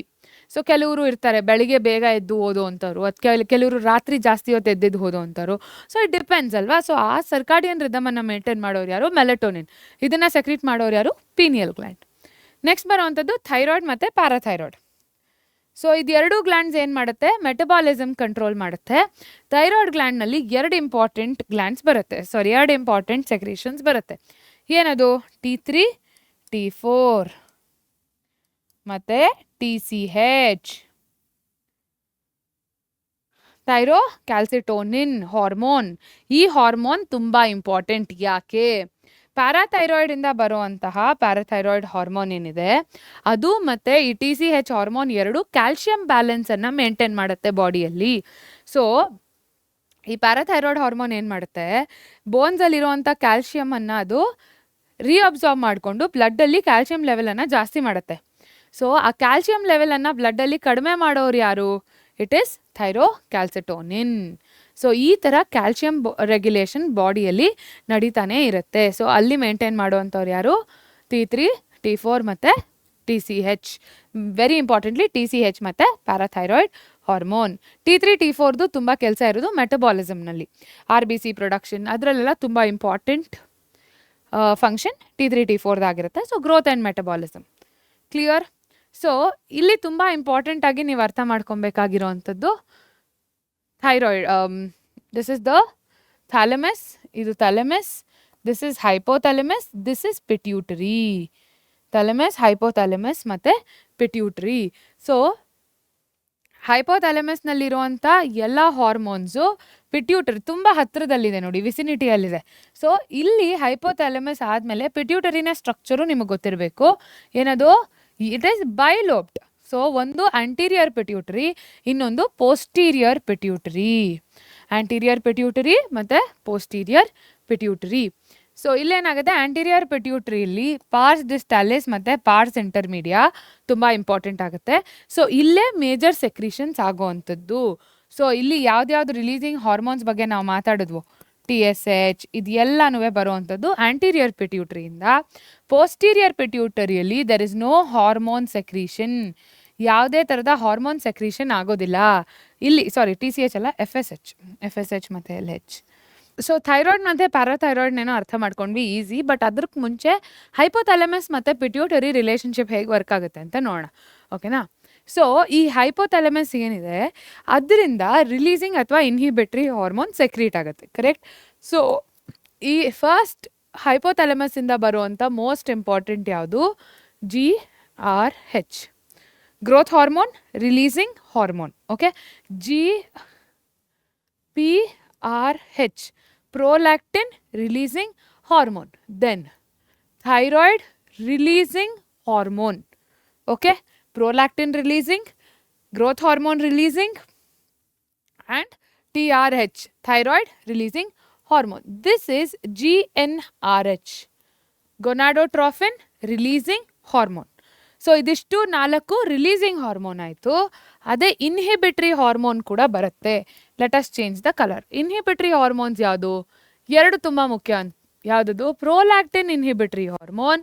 ಸೊ ಕೆಲವರು ಇರ್ತಾರೆ ಬೆಳಿಗ್ಗೆ ಬೇಗ ಎದ್ದು ಓದೋ ಅಂಥವ್ರು, ಅದು ಕೆಲವರು ರಾತ್ರಿ ಜಾಸ್ತಿ ಹೊತ್ತು ಎದ್ದೆದ್ದು ಓದೋ ಅಂಥವ್ರು. ಸೊ ಇಟ್ ಡಿಪೆಂಡ್ಸ್ ಅಲ್ವಾ. ಸೊ ಆ ಸರ್ಕಾಡಿಯನ್ ರಿದಮನ್ನು ಮೇಂಟೈನ್ ಮಾಡೋರು ಯಾರು, ಮೆಲೆಟೋನಿನ್. ಇದನ್ನು ಸೆಕ್ರೀಟ್ ಮಾಡೋರು ಯಾರು, ಪೀನಿಯಲ್ ಗ್ಲ್ಯಾಂಡ್. ನೆಕ್ಸ್ಟ್ ಬರೋವಂಥದ್ದು ಥೈರಾಯ್ಡ್ ಮತ್ತು ಪ್ಯಾರಾಥೈರಾಯ್ಡ್. ಸೊ ಇದು ಎರಡು ಗ್ಲ್ಯಾಂಡ್ಸ್ ಏನು ಮಾಡುತ್ತೆ, ಮೆಟಬಾಲಿಸಮ್ ಕಂಟ್ರೋಲ್ ಮಾಡುತ್ತೆ. ಥೈರಾಯ್ಡ್ ಗ್ಲ್ಯಾಂಡ್ನಲ್ಲಿ ಎರಡು ಇಂಪಾರ್ಟೆಂಟ್ ಸೆಕ್ರೇಷನ್ಸ್ ಬರುತ್ತೆ. ಏನದು, T3 T4 ಮತ್ತು TCH. Thyrocalcitonin hormone. ಈ ಹಾರ್ಮೋನ್ ತುಂಬ ಇಂಪಾರ್ಟೆಂಟ್. ಯಾಕೆ, ಪ್ಯಾರಾಥೈರಾಯ್ಡಿಂದ ಬರುವಂತಹ ಪ್ಯಾರಾಥೈರಾಯ್ಡ್ ಹಾರ್ಮೋನ್ ಏನಿದೆ ಅದು ಮತ್ತು ಈ TCH ಹಾರ್ಮೋನ್ ಎರಡು ಕ್ಯಾಲ್ಶಿಯಂ ಬ್ಯಾಲೆನ್ಸನ್ನು ಮೇಂಟೈನ್ ಮಾಡುತ್ತೆ ಬಾಡಿಯಲ್ಲಿ. ಸೊ ಈ ಪ್ಯಾರಾಥೈರಾಯ್ಡ್ ಹಾರ್ಮೋನ್ ಏನು ಮಾಡುತ್ತೆ, ಬೋನ್ಸಲ್ಲಿರುವಂಥ ಕ್ಯಾಲ್ಶಿಯಮನ್ನು ಅದು ರೀಅಬ್ಸಾರ್ಬ್ ಮಾಡಿಕೊಂಡು ಬ್ಲಡ್ಡಲ್ಲಿ ಕ್ಯಾಲ್ಶಿಯಂ ಲೆವೆಲನ್ನು ಜಾಸ್ತಿ ಮಾಡುತ್ತೆ. ಸೊ ಆ ಕ್ಯಾಲ್ಶಿಯಂ ಲೆವೆಲನ್ನು ಬ್ಲಡ್ಡಲ್ಲಿ ಕಡಿಮೆ ಮಾಡೋರು ಯಾರು, ಇಟ್ ಈಸ್ ಥೈರೋಕ್ಯಾಲ್ಸಿಟೋನಿನ್. ಸೊ ಈ ಥರ ಕ್ಯಾಲ್ಶಿಯಂ ರೆಗ್ಯುಲೇಷನ್ ಬಾಡಿಯಲ್ಲಿ ನಡೀತಾನೆ ಇರುತ್ತೆ. ಸೊ ಅಲ್ಲಿ ಮೇಂಟೈನ್ ಮಾಡುವಂಥವ್ರು ಯಾರು, T3 T4 ಮತ್ತು TCH. ವೆರಿ ಇಂಪಾರ್ಟೆಂಟ್ಲಿ TCH ಮತ್ತು ಪ್ಯಾರಾಥೈರಾಯ್ಡ್ ಹಾರ್ಮೋನ್. T3 T4ದು ತುಂಬ ಕೆಲಸ ಇರೋದು ಮೆಟಬಾಲಿಸಮ್ನಲ್ಲಿ, RBC ಪ್ರೊಡಕ್ಷನ್ ಅದರಲ್ಲೆಲ್ಲ ತುಂಬ ಇಂಪಾರ್ಟೆಂಟ್ ಫಂಕ್ಷನ್ T3 T4ದಾಗಿರುತ್ತೆ. So growth and metabolism. Clear. So ಇಲ್ಲಿ ತುಂಬ ಇಂಪಾರ್ಟೆಂಟಾಗಿ ನೀವು ಅರ್ಥ ಮಾಡ್ಕೊಬೇಕಾಗಿರೋವಂಥದ್ದು thyroid. This is the thalamus, ಇದು thalamus, this is hypothalamus, this is pituitary. Thalamus, hypothalamus ಮತ್ತು ಪಿಟ್ಯೂಟರಿ. ಸೊ ಹೈಪೋಥ್ಯಾಲಮಸ್ನಲ್ಲಿರುವಂಥ ಎಲ್ಲ ಹಾರ್ಮೋನ್ಸು ಪಿಟ್ಯೂಟರಿ ತುಂಬ ಹತ್ತಿರದಲ್ಲಿದೆ ನೋಡಿ, ವಿಸಿನಿಟಿಯಲ್ಲಿದೆ. ಸೊ ಇಲ್ಲಿ ಹೈಪೋಥ್ಯಾಲಮಸ್ ಆದಮೇಲೆ ಪಿಟ್ಯೂಟರಿನ ಸ್ಟ್ರಕ್ಚರು ನಿಮಗೆ ಗೊತ್ತಿರಬೇಕು. ಏನದು, ಇಟ್ ಈಸ್ ಬೈಲೋಬ್ಡ್. ಸೊ ಒಂದು ಆಂಟೀರಿಯರ್ ಪಿಟ್ಯೂಟರಿ, ಇನ್ನೊಂದು ಪೋಸ್ಟೀರಿಯರ್ ಪಿಟ್ಯೂಟರಿ. ಆಂಟೀರಿಯರ್ ಪಿಟ್ಯೂಟರಿ ಮತ್ತು ಪೋಸ್ಟೀರಿಯರ್ ಪಿಟ್ಯೂಟರಿ. ಸೊ ಇಲ್ಲೇನಾಗುತ್ತೆ, ಆಂಟೀರಿಯರ್ ಪಿಟ್ಯೂಟರಿಯಲ್ಲಿ ಪಾರ್ಸ್ ಡಿಸ್ಟಾಲಿಸ್ ಮತ್ತು ಪಾರ್ಸ್ ಇಂಟರ್ಮೀಡಿಯಾ ತುಂಬ ಇಂಪಾರ್ಟೆಂಟ್ ಆಗುತ್ತೆ. ಸೊ ಇಲ್ಲೇ ಮೇಜರ್ ಸೆಕ್ರೀಷನ್ಸ್ ಆಗೋವಂಥದ್ದು. ಸೊ ಇಲ್ಲಿ ಯಾವ್ದ್ಯಾವ್ದು ರಿಲೀಸಿಂಗ್ ಹಾರ್ಮೋನ್ಸ್ ಬಗ್ಗೆ ನಾವು ಮಾತಾಡಿದ್ವು, TSH ಇದೆಲ್ಲನೂ ಬರುವಂಥದ್ದು ಆಂಟೀರಿಯರ್ ಪಿಟ್ಯೂಟರಿಯಿಂದ. ಪೋಸ್ಟೀರಿಯರ್ ಪಿಟ್ಯೂಟರಿಯಲ್ಲಿ there is no hormone secretion, ಯಾವುದೇ ಥರದ ಹಾರ್ಮೋನ್ ಸೆಕ್ರೀಷನ್ ಆಗೋದಿಲ್ಲ ಇಲ್ಲಿ. ಸಾರಿ, TCH ಅಲ್ಲ, FSH ಮತ್ತು LH. ಸೊ ಥೈರಾಯ್ಡ್ ಮತ್ತು ಪ್ಯಾರಾಥೈರಾಯ್ಡ್ನೇನೋ ಅರ್ಥ ಮಾಡ್ಕೊಂಡ್ವಿ, ಈಸಿ. ಬಟ್ ಅದಕ್ಕೆ ಮುಂಚೆ ಹೈಪೋಥ್ಯಾಲಮಸ್ ಮತ್ತು ಪಿಟ್ಯೂಟರಿ ರಿಲೇಷನ್ಶಿಪ್ ಹೇಗೆ ವರ್ಕ್ ಆಗುತ್ತೆ ಅಂತ ನೋಡೋಣ, ಓಕೆನಾ. ಸೊ ಈ ಹೈಪೋಥ್ಯಾಲಮಸ್ ಏನಿದೆ ಅದರಿಂದ ರಿಲೀಸಿಂಗ್ ಅಥವಾ ಇನ್ಹಿಬಿಟ್ರಿ ಹಾರ್ಮೋನ್ ಸೆಕ್ರೀಟ್ ಆಗುತ್ತೆ, ಕರೆಕ್ಟ್. ಸೊ ಈ ಫಸ್ಟ್ ಹೈಪೋಥ್ಯಾಲಮಸ್ಸಿಂದ ಬರುವಂಥ ಮೋಸ್ಟ್ ಇಂಪಾರ್ಟೆಂಟ್ ಯಾವುದು, GRH. Growth hormone, releasing hormone. Okay. GPRH. Prolactin releasing hormone. Then thyroid releasing hormone. Okay. Prolactin releasing, growth hormone releasing, and TRH, thyroid releasing hormone. This is GnRH, gonadotrophin releasing hormone. So ಇದಿಷ್ಟು 4 ರಿಲೀಸಿಂಗ್ ಹಾರ್ಮೋನ್ ಆಯಿತು. ಅದೇ ಇನ್ಹಿಬಿಟ್ರಿ ಹಾರ್ಮೋನ್ ಕೂಡ ಬರುತ್ತೆ. Let us change the colour. Inhibitory hormones ಯಾವುದು? 2 ತುಂಬ ಮುಖ್ಯ. ಯಾವುದದು? ಪ್ರೋಲ್ಯಾಕ್ಟಿನ್ ಇನ್ಹಿಬಿಟ್ರಿ ಹಾರ್ಮೋನ್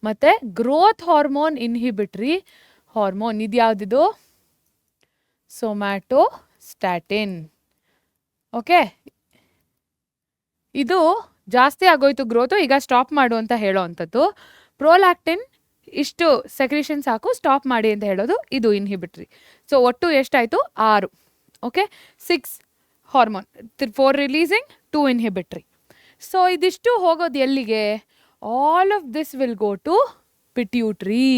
ಮತ್ತು ಗ್ರೋತ್ ಹಾರ್ಮೋನ್ ಇನ್ಹಿಬಿಟ್ರಿ ಹಾರ್ಮೋನ್. ಇದು ಯಾವುದಿದು? ಸೊಮ್ಯಾಟೋಸ್ಟ್ಯಾಟಿನ್. ಓಕೆ, ಇದು ಜಾಸ್ತಿ ಆಗೋಯ್ತು ಗ್ರೋತು, ಈಗ ಸ್ಟಾಪ್ ಮಾಡು ಅಂತ ಹೇಳೋ ಅಂಥದ್ದು. ಪ್ರೋಲ್ಯಾಕ್ಟಿನ್ ಇಷ್ಟು ಸೆಕ್ರೇಷನ್ ಸಾಕು, ಸ್ಟಾಪ್ ಮಾಡಿ ಅಂತ ಹೇಳೋದು ಇದು ಇನ್ಹಿಬಿಟ್ರಿ. ಸೊ ಒಟ್ಟು ಎಷ್ಟಾಯಿತು? 6. Okay, 6 hormone, 4 releasing, 2 inhibitory. So ಇದಿಷ್ಟು ಹೋಗೋದು ಎಲ್ಲಿಗೆ? All of this will go to pituitary.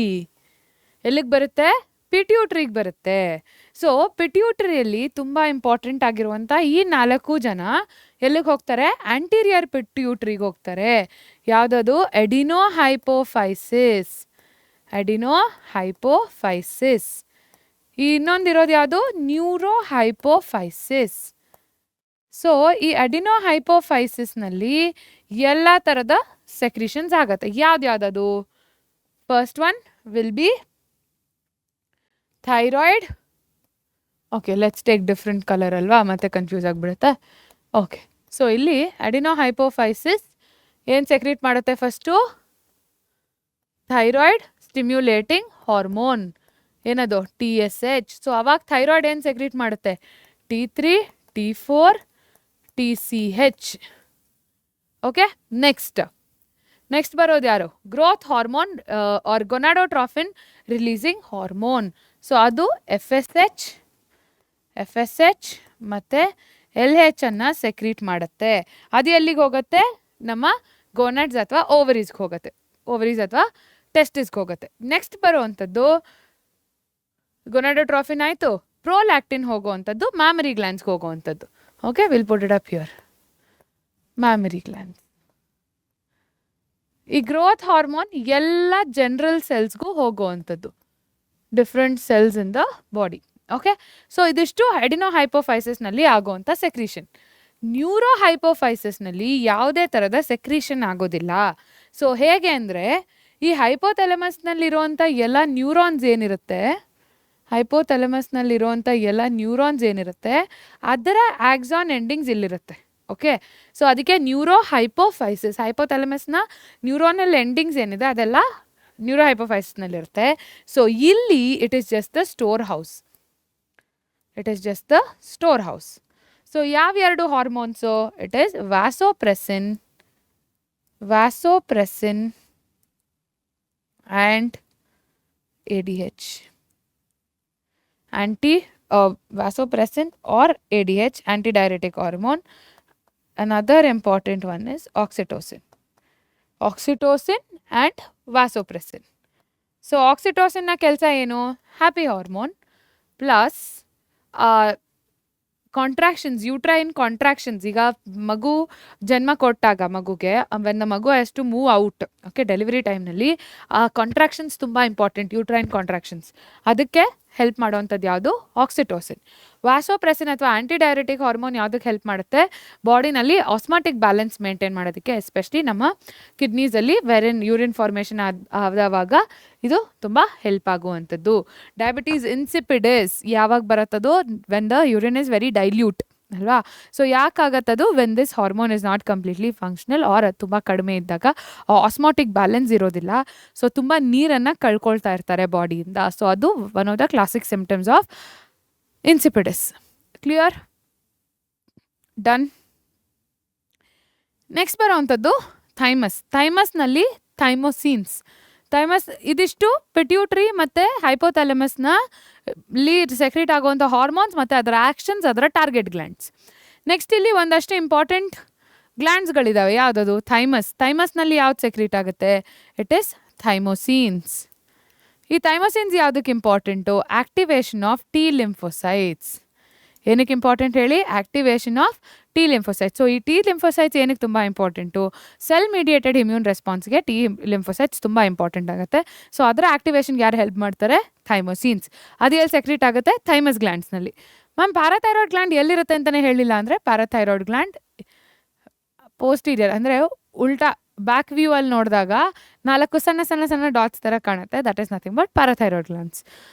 ಎಲ್ಲಿಗೆ ಬರುತ್ತೆ? ಪಿಟ್ಯೂಟ್ರಿಗೆ ಬರುತ್ತೆ. ಸೊ ಪಿಟ್ಯೂಟ್ರಿಯಲ್ಲಿ ತುಂಬ ಇಂಪಾರ್ಟೆಂಟ್ ಆಗಿರುವಂಥ ಈ 4 ಜನ ಎಲ್ಲಿಗೆ ಹೋಗ್ತಾರೆ? ಆಂಟೀರಿಯರ್ ಪಿಟ್ಯೂಟ್ರಿಗೆ ಹೋಗ್ತಾರೆ. ಯಾವುದದು? ಎಡಿನೋಹೈಪೋಫೈಸಿಸ್. ಎಡಿನೋಹೈಪೋಫೈಸಿಸ್. ಈ ಇನ್ನೊಂದಿರೋದು ಯಾವುದು? ನ್ಯೂರೋಹೈಪೋಫೈಸಿಸ್. ಸೊ ಈ ಎಡಿನೋಹೈಪೋಫೈಸಿಸ್ನಲ್ಲಿ ಎಲ್ಲ ಥರದ ಸೆಕ್ರಿಷನ್ಸ್ ಆಗುತ್ತೆ. ಯಾವ್ದ್ಯಾವುದದು? First one will be thyroid. Okay, let's take different colour ಅಲ್ವಾ, ಮತ್ತೆ ಕನ್ಫ್ಯೂಸ್ ಆಗಿಬಿಡುತ್ತೆ. ಓಕೆ, ಸೊ ಇಲ್ಲಿ ಎಡಿನೋಹೈಪೋಫೈಸಿಸ್ ಏನು ಸೆಕ್ರೀಟ್ ಮಾಡುತ್ತೆ? ಫಸ್ಟು ಥೈರಾಯ್ಡ್ ಸ್ಟಿಮ್ಯುಲೇಟಿಂಗ್ ಹಾರ್ಮೋನ್, ಏನದು? TSH. ಸೊ ಅವಾಗ ಥೈರಾಯ್ಡ್ ಏನು ಸೆಕ್ರೀಟ್ ಮಾಡುತ್ತೆ? T3, T4, TCH. Okay, next ಬರೋದು ಯಾರು? Growth hormone or gonadotrophin releasing hormone. So ಅದು FSH ಮತ್ತು LH ಅನ್ನು ಸೆಕ್ರೀಟ್ ಮಾಡುತ್ತೆ. ಅದು ಎಲ್ಲಿಗೆ ಹೋಗುತ್ತೆ? ನಮ್ಮ ಗೋನಾಡ್ಸ್ ಅಥವಾ ಓವರೀಸ್ಗೆ ಹೋಗುತ್ತೆ, ಓವರೀಸ್ ಅಥವಾ ಟೆಸ್ಟಿಸ್ಗೆ ಹೋಗುತ್ತೆ. ನೆಕ್ಸ್ಟ್ ಬರುವಂಥದ್ದು ಗೊನಾಡೋಟ್ರಾಫಿನ್ ಆಯಿತು. ಪ್ರೋಲ್ಯಾಕ್ಟಿನ್ ಹೋಗುವಂಥದ್ದು ಮ್ಯಾಮರಿ ಗ್ಲ್ಯಾಂಡ್ಸ್ಗೆ ಹೋಗುವಂಥದ್ದು. Okay, will put it up here. Mammary glands. ಈ ಗ್ರೋತ್ ಹಾರ್ಮೋನ್ ಎಲ್ಲ ಜನರಲ್ ಸೆಲ್ಸ್ಗೂ ಹೋಗುವಂಥದ್ದು, different cells in the body. Okay, so ಇದಿಷ್ಟು ಎಡಿನೋಹೈಪೋಫೈಸಿಸ್ನಲ್ಲಿ ಆಗುವಂಥ ಸೆಕ್ರೀಷನ್. ನ್ಯೂರೋಹೈಪೋಫೈಸಿಸ್ನಲ್ಲಿ ಯಾವುದೇ ಥರದ ಸೆಕ್ರೀಷನ್ ಆಗೋದಿಲ್ಲ. ಸೊ ಹೇಗೆ ಅಂದರೆ, ಈ ಹೈಪೋಥೆಲಮಸ್ನಲ್ಲಿರುವಂಥ ಎಲ್ಲ ನ್ಯೂರಾನ್ಸ್ ಏನಿರುತ್ತೆ, ಅದರ ಆಕ್ಸಾನ್ ಎಂಡಿಂಗ್ಸ್ ಇಲ್ಲಿರುತ್ತೆ. ಓಕೆ, ಸೊ ಅದಕ್ಕೆ ನ್ಯೂರೋಹೈಪೋಫೈಸಿಸ್. ಹೈಪೋಥೆಲಮಸ್ನ ನ್ಯೂರಾನಲ್ ಎಂಡಿಂಗ್ಸ್ ಏನಿದೆ ಅದೆಲ್ಲ ನ್ಯೂರೋಹೈಪೋಫೈಸಿಸ್ನಲ್ಲಿರುತ್ತೆ. ಸೊ ಇಲ್ಲಿ it is just the store house. So ಯಾವ 2 hormones? It is vasopressin and ADH. Vasopressin or ADH, antidiuretic hormone. Another important one is oxytocin and vasopressin. So oxytocin na kelsa eno? Happy hormone plus contractions, uterine contractions. ಈಗ ಮಗು ಜನ್ಮ ಕೊಟ್ಟಾಗ ಮಗುಗೆ ವೆನ್ ದ ಮಗು has to move out, okay, delivery ಟೈಮ್ನಲ್ಲಿ ಆ ಕಾಂಟ್ರಾಕ್ಷನ್ಸ್ ತುಂಬ ಇಂಪಾರ್ಟೆಂಟ್, ಯೂಟ್ರೈನ್ ಕಾಂಟ್ರಾಕ್ಷನ್ಸ್. ಅದಕ್ಕೆ ಹೆಲ್ಪ್ ಮಾಡುವಂಥದ್ದು ಯಾವುದು? ಆಕ್ಸಿಟೋಸಿನ್. ವ್ಯಾಸೋಪ್ರೆಸಿನ್ ಅಥವಾ ಆ್ಯಂಟಿಡೈರೆಟಿಕ್ ಹಾರ್ಮೋನ್ ಯಾವುದಕ್ಕೆ ಹೆಲ್ಪ್ ಮಾಡುತ್ತೆ? ಬಾಡಿನಲ್ಲಿ ಆಸ್ಮಾಟಿಕ್ ಬ್ಯಾಲೆನ್ಸ್ ಮೇಂಟೈನ್ ಮಾಡೋದಕ್ಕೆ, ಎಸ್ಪೆಷಲಿ ನಮ್ಮ ಕಿಡ್ನೀಸಲ್ಲಿ ಯೂರಿನ್ ಫಾರ್ಮೇಷನ್ ಆದಾಗ ಇದು ತುಂಬ ಹೆಲ್ಪ್ ಆಗುವಂಥದ್ದು. ಡಯಾಬಿಟೀಸ್ ಇನ್ಸಿಪಿಡಿಸ್ ಯಾವಾಗ ಬರುತ್ತದೋ? When the urine is very dilute ಅಲ್ವಾ. ಸೊ ಯಾಕಾಗತ್ತದು? When this hormone is not completely functional or ಅದು ತುಂಬ ಕಡಿಮೆ ಇದ್ದಾಗ ಆಸ್ಮಾಟಿಕ್ ಬ್ಯಾಲೆನ್ಸ್ ಇರೋದಿಲ್ಲ. ಸೊ ತುಂಬ ನೀರನ್ನು ಕಳ್ಕೊಳ್ತಾ ಇರ್ತಾರೆ ಬಾಡಿಯಿಂದ. ಸೊ ಅದು one of the classic symptoms of insipidus. Clear? Done. Next ಬರೋವಂಥದ್ದು ಥೈಮಸ್ನಲ್ಲಿ ಥೈಮೋಸಿನ್ಸ್. ಇದಿಷ್ಟು ಪಿಟ್ಯೂಟ್ರಿ ಮತ್ತು ಹೈಪೋಥಾಲಮಸ್ನ ಸೆಕ್ರೇಟ್ ಆಗುವಂಥ ಹಾರ್ಮೋನ್ಸ್ ಮತ್ತು ಅದರ ಆ್ಯಕ್ಷನ್ಸ್, ಅದರ ಟಾರ್ಗೆಟ್ ಗ್ಲ್ಯಾಂಡ್ಸ್. ನೆಕ್ಸ್ಟ್ ಇಲ್ಲಿ ಒಂದಷ್ಟು ಇಂಪಾರ್ಟೆಂಟ್ ಗ್ಲ್ಯಾಂಡ್ಸ್ಗಳಿದ್ದಾವೆ. ಯಾವುದದು? ಥೈಮಸ್ನಲ್ಲಿ ಯಾವ್ದು ಸೆಕ್ರೇಟ್ ಆಗುತ್ತೆ? It is thymosins. ಈ ಥೈಮೋಸಿನ್ಸ್ ಯಾವುದಕ್ಕೆ important? Activation of T lymphocytes. ಏನಕ್ಕೆ ಇಂಪಾರ್ಟೆಂಟ್ ಹೇಳಿ? Activation of T lymphocytes. So ಈ ಟಿ ಲಿಂಫೋಸೈಟ್ಸ್ ಏನಕ್ಕೆ ತುಂಬ ಇಂಪಾರ್ಟೆಂಟು? ಸೆಲ್ ಮೀಡಿಯೇಟೆಡ್ ಇಮ್ಯೂನ್ ರೆಸ್ಪಾನ್ಸ್ಗೆ ಟಿ ಲಿಂಫೋಸೈಟ್ಸ್ ತುಂಬ ಇಂಪಾರ್ಟೆಂಟ್ ಆಗುತ್ತೆ. ಸೊ ಅದರ ಆಕ್ಟಿವೇಶನ್ಗೆ ಯಾರು ಹೆಲ್ಪ್ ಮಾಡ್ತಾರೆ? ಥೈಮೋಸಿನ್ಸ್. ಅದು ಎಲ್ಲಿ ಸೆಕ್ರೀಟ್ ಆಗುತ್ತೆ? ಥೈಮಸ್ ಗ್ಲ್ಯಾಂಡ್ಸ್ನಲ್ಲಿ. ಮ್ಯಾಮ್ ಪ್ಯಾರಾಥೈರಾಯ್ಡ್ ಗ್ಲ್ಯಾಂಡ್ ಎಲ್ಲಿರುತ್ತೆ ಅಂತಲೇ ಹೇಳಿಲ್ಲ ಅಂದರೆ, ಪ್ಯಾರಾಥೈರಾಯ್ಡ್ ಗ್ಲ್ಯಾಂಡ್ ಪೋಸ್ಟೀರಿಯರ್ ಅಂದರೆ ಉಲ್ಟಾ ಬ್ಯಾಕ್ ವ್ಯೂ ಅಲ್ಲಿ ನೋಡಿದಾಗ 4 ಸಣ್ಣ ಸಣ್ಣ ಸಣ್ಣ ಡಾಟ್ಸ್ ಥರ ಕಾಣುತ್ತೆ. That is nothing but parathyroid glands.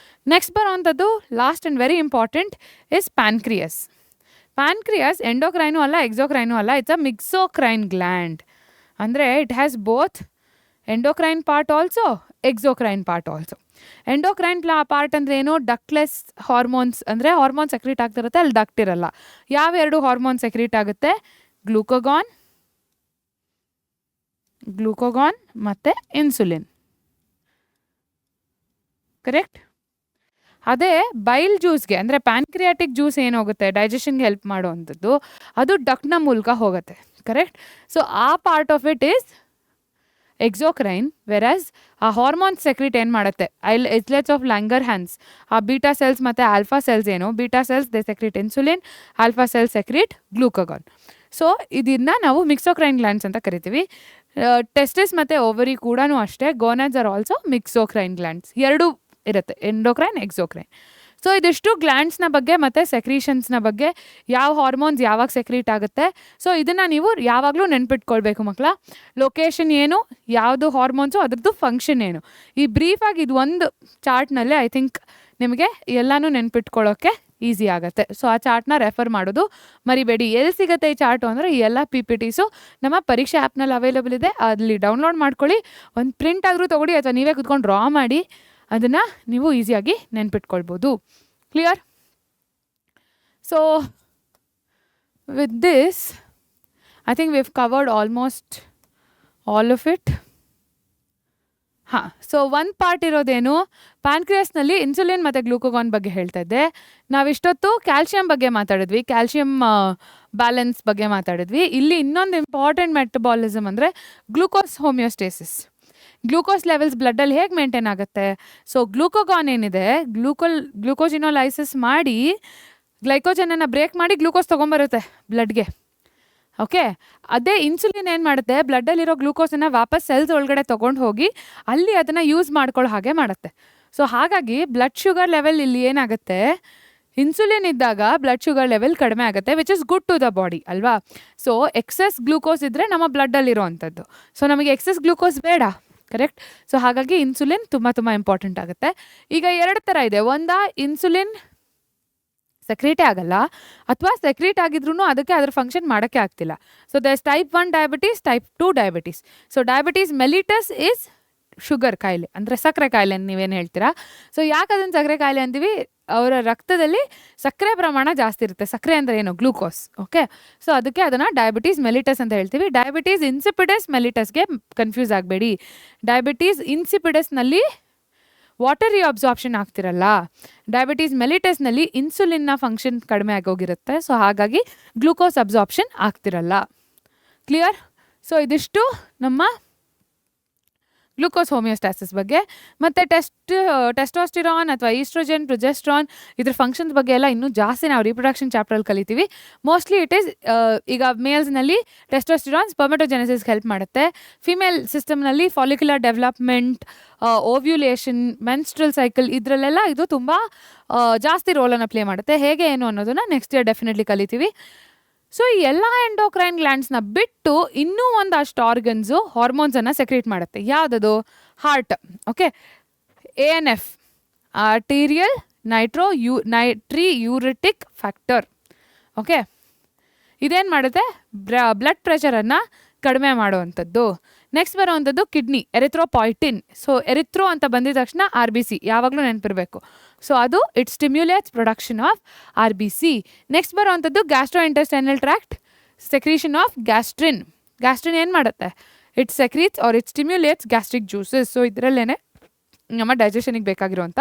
Next ಬರೋವಂಥದ್ದು last and very important is pancreas. Pancreas endocrine ಅಲ್ಲ, ಎಕ್ಸೋಕ್ರೈನು ಅಲ್ಲ, ಇಟ್ಸ್ ಅ ಮಿಕ್ಸೋಕ್ರೈನ್ ಗ್ಲ್ಯಾಂಡ್. ಅಂದರೆ it has both endocrine part also, exocrine part also. Endocrine part ಅಂದರೆ ಏನು? ಡಕ್ಟ್ಲೆಸ್ ಹಾರ್ಮೋನ್ಸ್, ಅಂದರೆ ಹಾರ್ಮೋನ್ ಸೆಕ್ರೀಟ್ ಆಗ್ತಿರುತ್ತೆ, ಅಲ್ಲಿ ಡಕ್ಟ್ ಇರಲ್ಲ. ಯಾವ 2 ಹಾರ್ಮೋನ್ ಸೆಕ್ರೀಟ್ ಆಗುತ್ತೆ? ಗ್ಲೂಕೋಗಾನ್ ಮತ್ತು ಇನ್ಸುಲಿನ್. ಕರೆಕ್ಟ್. ಅದೇ ಬೈಲ್ ಜ್ಯೂಸ್ಗೆ ಅಂದರೆ ಪ್ಯಾನ್ಕ್ರಿಯಾಟಿಕ್ ಜ್ಯೂಸ್ ಏನಾಗುತ್ತೆ ಡೈಜೆಷನ್ಗೆ ಹೆಲ್ಪ್ ಮಾಡುವಂಥದ್ದು, ಅದು ಡಕ್ಟ್ನ ಮೂಲಕ ಹೋಗುತ್ತೆ. ಕರೆಕ್ಟ್. ಸೊ ಆ part of it is exocrine. Whereas ಆ ಹಾರ್ಮೋನ್ಸ್ ಸೆಕ್ರೀಟ್ ಏನು ಮಾಡುತ್ತೆ? ಇಸ್ಲೆಟ್ಸ್ ಆಫ್ ಲ್ಯಾಂಗರ್ಹ್ಯಾನ್ಸ್, ಆ ಬೀಟಾ ಸೆಲ್ಸ್ ಮತ್ತು ಆಲ್ಫಾ ಸೆಲ್ಸ್ ಏನು? Beta cells they secrete insulin, alpha cells secrete glucagon. So ಇದನ್ನು ನಾವು ಮಿಕ್ಸೋಕ್ರೈನ್ ಗ್ಲ್ಯಾಂಡ್ಸ್ ಅಂತ ಕರಿತೀವಿ. ಟೆಸ್ಟಿಸ್ ಮತ್ತು ಓವರಿ ಕೂಡ ಅಷ್ಟೇ. ಗೋನಾಡ್ಸ್ ಆರ್ ಆಲ್ಸೋ ಮಿಕ್ಸೋಕ್ರೈನ್ ಗ್ಲ್ಯಾಂಡ್ಸ್. 2 ಇರುತ್ತೆ, ಎಂಡೋಕ್ರೈನ್, ಎಕ್ಸೋಕ್ರೈನ್. ಸೊ ಇದಿಷ್ಟು ಗ್ಲ್ಯಾಂಡ್ಸ್ನ ಬಗ್ಗೆ ಮತ್ತು ಸೆಕ್ರೀಷನ್ಸ್ನ ಬಗ್ಗೆ, ಯಾವ ಹಾರ್ಮೋನ್ಸ್ ಯಾವಾಗ ಸೆಕ್ರೀಟ್ ಆಗುತ್ತೆ. ಸೊ ಇದನ್ನು ನೀವು ಯಾವಾಗಲೂ ನೆನ್ಪಿಟ್ಕೊಳ್ಬೇಕು ಮಕ್ಕಳ. ಲೊಕೇಶನ್ ಏನು, ಯಾವುದು ಹಾರ್ಮೋನ್ಸು, ಅದ್ರದ್ದು ಫಂಕ್ಷನ್ ಏನು. ಈ ಬ್ರೀಫಾಗಿ ಇದು ಒಂದು ಚಾರ್ಟ್ನಲ್ಲೇ ಐ ಥಿಂಕ್ ನಿಮಗೆ ಎಲ್ಲನೂ ನೆನ್ಪಿಟ್ಕೊಳ್ಳೋಕ್ಕೆ ಈಸಿ ಆಗುತ್ತೆ. ಸೊ ಆ ಚಾರ್ಟ್ನ ರೆಫರ್ ಮಾಡೋದು ಮರಿಬೇಡಿ. ಎಲ್ಲಿ ಸಿಗುತ್ತೆ ಈ ಚಾರ್ಟು ಅಂದರೆ ಈ ಎಲ್ಲ PPTಸು ನಮ್ಮ ಪರೀಕ್ಷೆ ಆ್ಯಪ್ನಲ್ಲಿ ಅವೈಲೇಬಲ್ ಇದೆ. ಅಲ್ಲಿ ಡೌನ್ಲೋಡ್ ಮಾಡ್ಕೊಳ್ಳಿ, ಒಂದು ಪ್ರಿಂಟ್ ಆದರೂ ತೊಗೊಳ್ಳಿ ಅಥವಾ ನೀವೇ ಕುತ್ಕೊಂಡು ಡ್ರಾ ಮಾಡಿ ಅದನ್ನು ನೀವು ಈಸಿಯಾಗಿ ನೆನ್ಪಿಟ್ಕೊಳ್ಬೋದು. Clear? So with this I think we have covered almost all of it. ಹಾಂ, ಸೊ ಒಂದು ಪಾರ್ಟ್ ಇರೋದೇನು? ಪ್ಯಾನ್ಕ್ರಿಯಸ್ನಲ್ಲಿ ಇನ್ಸುಲಿನ್ ಮತ್ತು ಗ್ಲೂಕೋಗಾನ್ ಬಗ್ಗೆ ಹೇಳ್ತಾ ಇದ್ದೆ. ನಾವಿಷ್ಟೊತ್ತು ಕ್ಯಾಲ್ಶಿಯಂ ಬಗ್ಗೆ ಮಾತಾಡಿದ್ವಿ, ಕ್ಯಾಲ್ಶಿಯಂ ಬ್ಯಾಲೆನ್ಸ್ ಬಗ್ಗೆ ಮಾತಾಡಿದ್ವಿ. ಇಲ್ಲಿ ಇನ್ನೊಂದು ಇಂಪಾರ್ಟೆಂಟ್ ಮೆಟಬಾಲಿಸಮ್ ಅಂದರೆ ಗ್ಲೂಕೋಸ್ ಹೋಮಿಯೋಸ್ಟೇಸಿಸ್. ಗ್ಲೂಕೋಸ್ ಲೆವೆಲ್ಸ್ ಬ್ಲಡ್ಡಲ್ಲಿ ಹೇಗೆ ಮೇಂಟೈನ್ ಆಗುತ್ತೆ? ಸೊ ಗ್ಲೂಕೋಗಾನ್ ಏನಿದೆ, ಗ್ಲೂಕೋಜಿನೋಲೈಸಿಸ್ ಮಾಡಿ ಗ್ಲೈಕೋಜನನ್ನು ಬ್ರೇಕ್ ಮಾಡಿ ಗ್ಲೂಕೋಸ್ ತೊಗೊಂಬರುತ್ತೆ ಬ್ಲಡ್ಗೆ. ಓಕೆ. ಅದೇ ಇನ್ಸುಲಿನ್ ಏನು ಮಾಡುತ್ತೆ? ಬ್ಲಡ್ಡಲ್ಲಿರೋ ಗ್ಲೂಕೋಸನ್ನು ವಾಪಸ್ ಸೆಲ್ಸ್ ಒಳಗಡೆ ತೊಗೊಂಡು ಹೋಗಿ ಅಲ್ಲಿ ಅದನ್ನು ಯೂಸ್ ಮಾಡ್ಕೊಳ್ಳೋ ಹಾಗೆ ಮಾಡುತ್ತೆ. ಸೊ ಹಾಗಾಗಿ ಬ್ಲಡ್ ಶುಗರ್ ಲೆವೆಲ್ ಇಲ್ಲಿ ಏನಾಗುತ್ತೆ? ಇನ್ಸುಲಿನ್ ಇದ್ದಾಗ ಬ್ಲಡ್ ಶುಗರ್ ಲೆವೆಲ್ ಕಡಿಮೆ ಆಗುತ್ತೆ, which is good to the body ಅಲ್ವಾ. ಸೊ ಎಕ್ಸೆಸ್ ಗ್ಲೂಕೋಸ್ ಇದ್ದರೆ ನಮ್ಮ ಬ್ಲಡ್ಡಲ್ಲಿರೋವಂಥದ್ದು. ಸೊ ನಮಗೆ ಎಕ್ಸೆಸ್ ಗ್ಲೂಕೋಸ್ ಬೇಡ. ಕರೆಕ್ಟ್. ಸೊ ಹಾಗಾಗಿ ಇನ್ಸುಲಿನ್ ತುಂಬ ತುಂಬ ಇಂಪಾರ್ಟೆಂಟ್ ಆಗುತ್ತೆ. ಈಗ 2 ಥರ ಇದೆ. ಒಂದಾ ಇನ್ಸುಲಿನ್ ಸೆಕ್ರೀಟೇ ಆಗಲ್ಲ, ಅಥವಾ ಸೆಕ್ರೀಟ್ ಆಗಿದ್ರೂ ಅದಕ್ಕೆ ಅದರ ಫಂಕ್ಷನ್ ಮಾಡೋಕ್ಕೆ ಆಗ್ತಿಲ್ಲ. So there is type 1 diabetes, type 2 diabetes. So diabetes mellitus is sugar ಕಾಯಿಲೆ, ಅಂದರೆ ಸಕ್ಕರೆ ಕಾಯಿಲೆ ನೀವೇನು ಹೇಳ್ತೀರಾ. ಸೊ ಯಾಕೆ ಅದನ್ನು ಸಕ್ಕರೆ ಕಾಯಿಲೆ ಅಂತೀವಿ? ಅವರ ರಕ್ತದಲ್ಲಿ ಸಕ್ಕರೆ ಪ್ರಮಾಣ ಜಾಸ್ತಿ ಇರುತ್ತೆ. ಸಕ್ಕರೆ ಅಂದರೆ ಏನು? ಗ್ಲೂಕೋಸ್. ಓಕೆ. ಸೊ ಅದಕ್ಕೆ ಅದನ್ನು ಡಯಾಬಿಟೀಸ್ ಮೆಲಿಟಸ್ ಅಂತ ಹೇಳ್ತೀವಿ. ಡಯಾಬಿಟೀಸ್ ಇನ್ಸಿಪಿಡಸ್ ಮೆಲಿಟಸ್ಗೆ ಕನ್ಫ್ಯೂಸ್ ಆಗಬೇಡಿ. ಡಯಾಬಿಟೀಸ್ ಇನ್ಸಿಪಿಡಸ್ನಲ್ಲಿ ವಾಟರ್ ಅಬ್ಸಾರ್ಪ್ಷನ್ ಆಗ್ತಿರಲ್ಲ, ಡಯಾಬಿಟೀಸ್ ಮೆಲಿಟಸ್ನಲ್ಲಿ ಇನ್ಸುಲಿನ್ನ ಫಂಕ್ಷನ್ ಕಡಿಮೆ ಆಗೋಗಿರುತ್ತೆ. ಸೊ ಹಾಗಾಗಿ ಗ್ಲೂಕೋಸ್ ಅಬ್ಸಾರ್ಪ್ಷನ್ ಆಗ್ತಿರಲ್ಲ. ಕ್ಲಿಯರ್? ಸೊ ಇದಿಷ್ಟು ನಮ್ಮ ಗ್ಲೂಕೋಸ್ ಹೋಮಿಯೋಸ್ಟಾಸಿಸ್ ಬಗ್ಗೆ. ಮತ್ತು ಟೆಸ್ಟೋಸ್ಟಿರಾನ್ ಅಥವಾ ಈಸ್ಟ್ರೋಜನ್, ಪ್ರೊಜೆಸ್ಟ್ರಾನ್, ಇದ್ರ ಫಂಕ್ಷನ್ಸ್ ಬಗ್ಗೆ ಎಲ್ಲ ಇನ್ನೂ ಜಾಸ್ತಿ ನಾವು ರಿಪ್ರೊಡಕ್ಷನ್ ಚಾಪ್ಟ್ರಲ್ಲಿ ಕಲಿತೀವಿ. ಮೋಸ್ಟ್ಲಿ ಇಟ್ ಈಸ್ ಈಗ ಮೇಲ್ಸ್ನಲ್ಲಿ ಟೆಸ್ಟೋಸ್ಟಿರಾನ್ ಸ್ಪರ್ಮೆಟೋಜೆನೆಸಿಸ್ಗೆ ಹೆಲ್ಪ್ ಮಾಡುತ್ತೆ. ಫಿಮೇಲ್ ಸಿಸ್ಟಮ್ನಲ್ಲಿ follicular development, ovulation, menstrual cycle, ಇದರಲ್ಲೆಲ್ಲ ಇದು ತುಂಬ ಜಾಸ್ತಿ ರೋಲನ್ನು ಪ್ಲೇ ಮಾಡುತ್ತೆ. ಹೇಗೆ ಏನು ಅನ್ನೋದನ್ನು ನೆಕ್ಸ್ಟ್ ಇಯರ್ ಡೆಫಿನೆಟ್ಲಿ ಕಲಿತೀವಿ. ಸೊ ಈ ಎಲ್ಲ ಎಂಡೋಕ್ರೈನ್ ಗ್ಲ್ಯಾಂಡ್ಸ್ನ ಬಿಟ್ಟು ಇನ್ನೂ ಒಂದಷ್ಟು ಆರ್ಗನ್ಸು ಹಾರ್ಮೋನ್ಸನ್ನು ಸೆಕ್ರೀಟ್ ಮಾಡುತ್ತೆ. ಯಾವುದದು? Heart. Okay. ANF, arterial natriuretic factor. Okay. ಇದೇನು ಮಾಡುತ್ತೆ? ಬ್ಲಡ್ ಪ್ರೆಷರನ್ನು ಕಡಿಮೆ ಮಾಡುವಂಥದ್ದು. ನೆಕ್ಸ್ಟ್ ಬರೋವಂಥದ್ದು ಕಿಡ್ನಿ, ಎರಿಥ್ರೋಪಾಯ್ಟಿನ್. ಸೊ ಎರಿಥ್ರೋ ಅಂತ ಬಂದಿದ ತಕ್ಷಣ RBC ಯಾವಾಗಲೂ ನೆನಪಿರಬೇಕು. ಸೊ ಅದು it stimulates production of RBC. Next ಬರೋವಂಥದ್ದು gastro intestinal tract, secretion of gastrin. Gastrin ಏನು ಮಾಡುತ್ತೆ? It secretes or it stimulates gastric juices. So ಇದರಲ್ಲೇ ನಮ್ಮ ಡೈಜೆಷನಿಗೆ ಬೇಕಾಗಿರುವಂಥ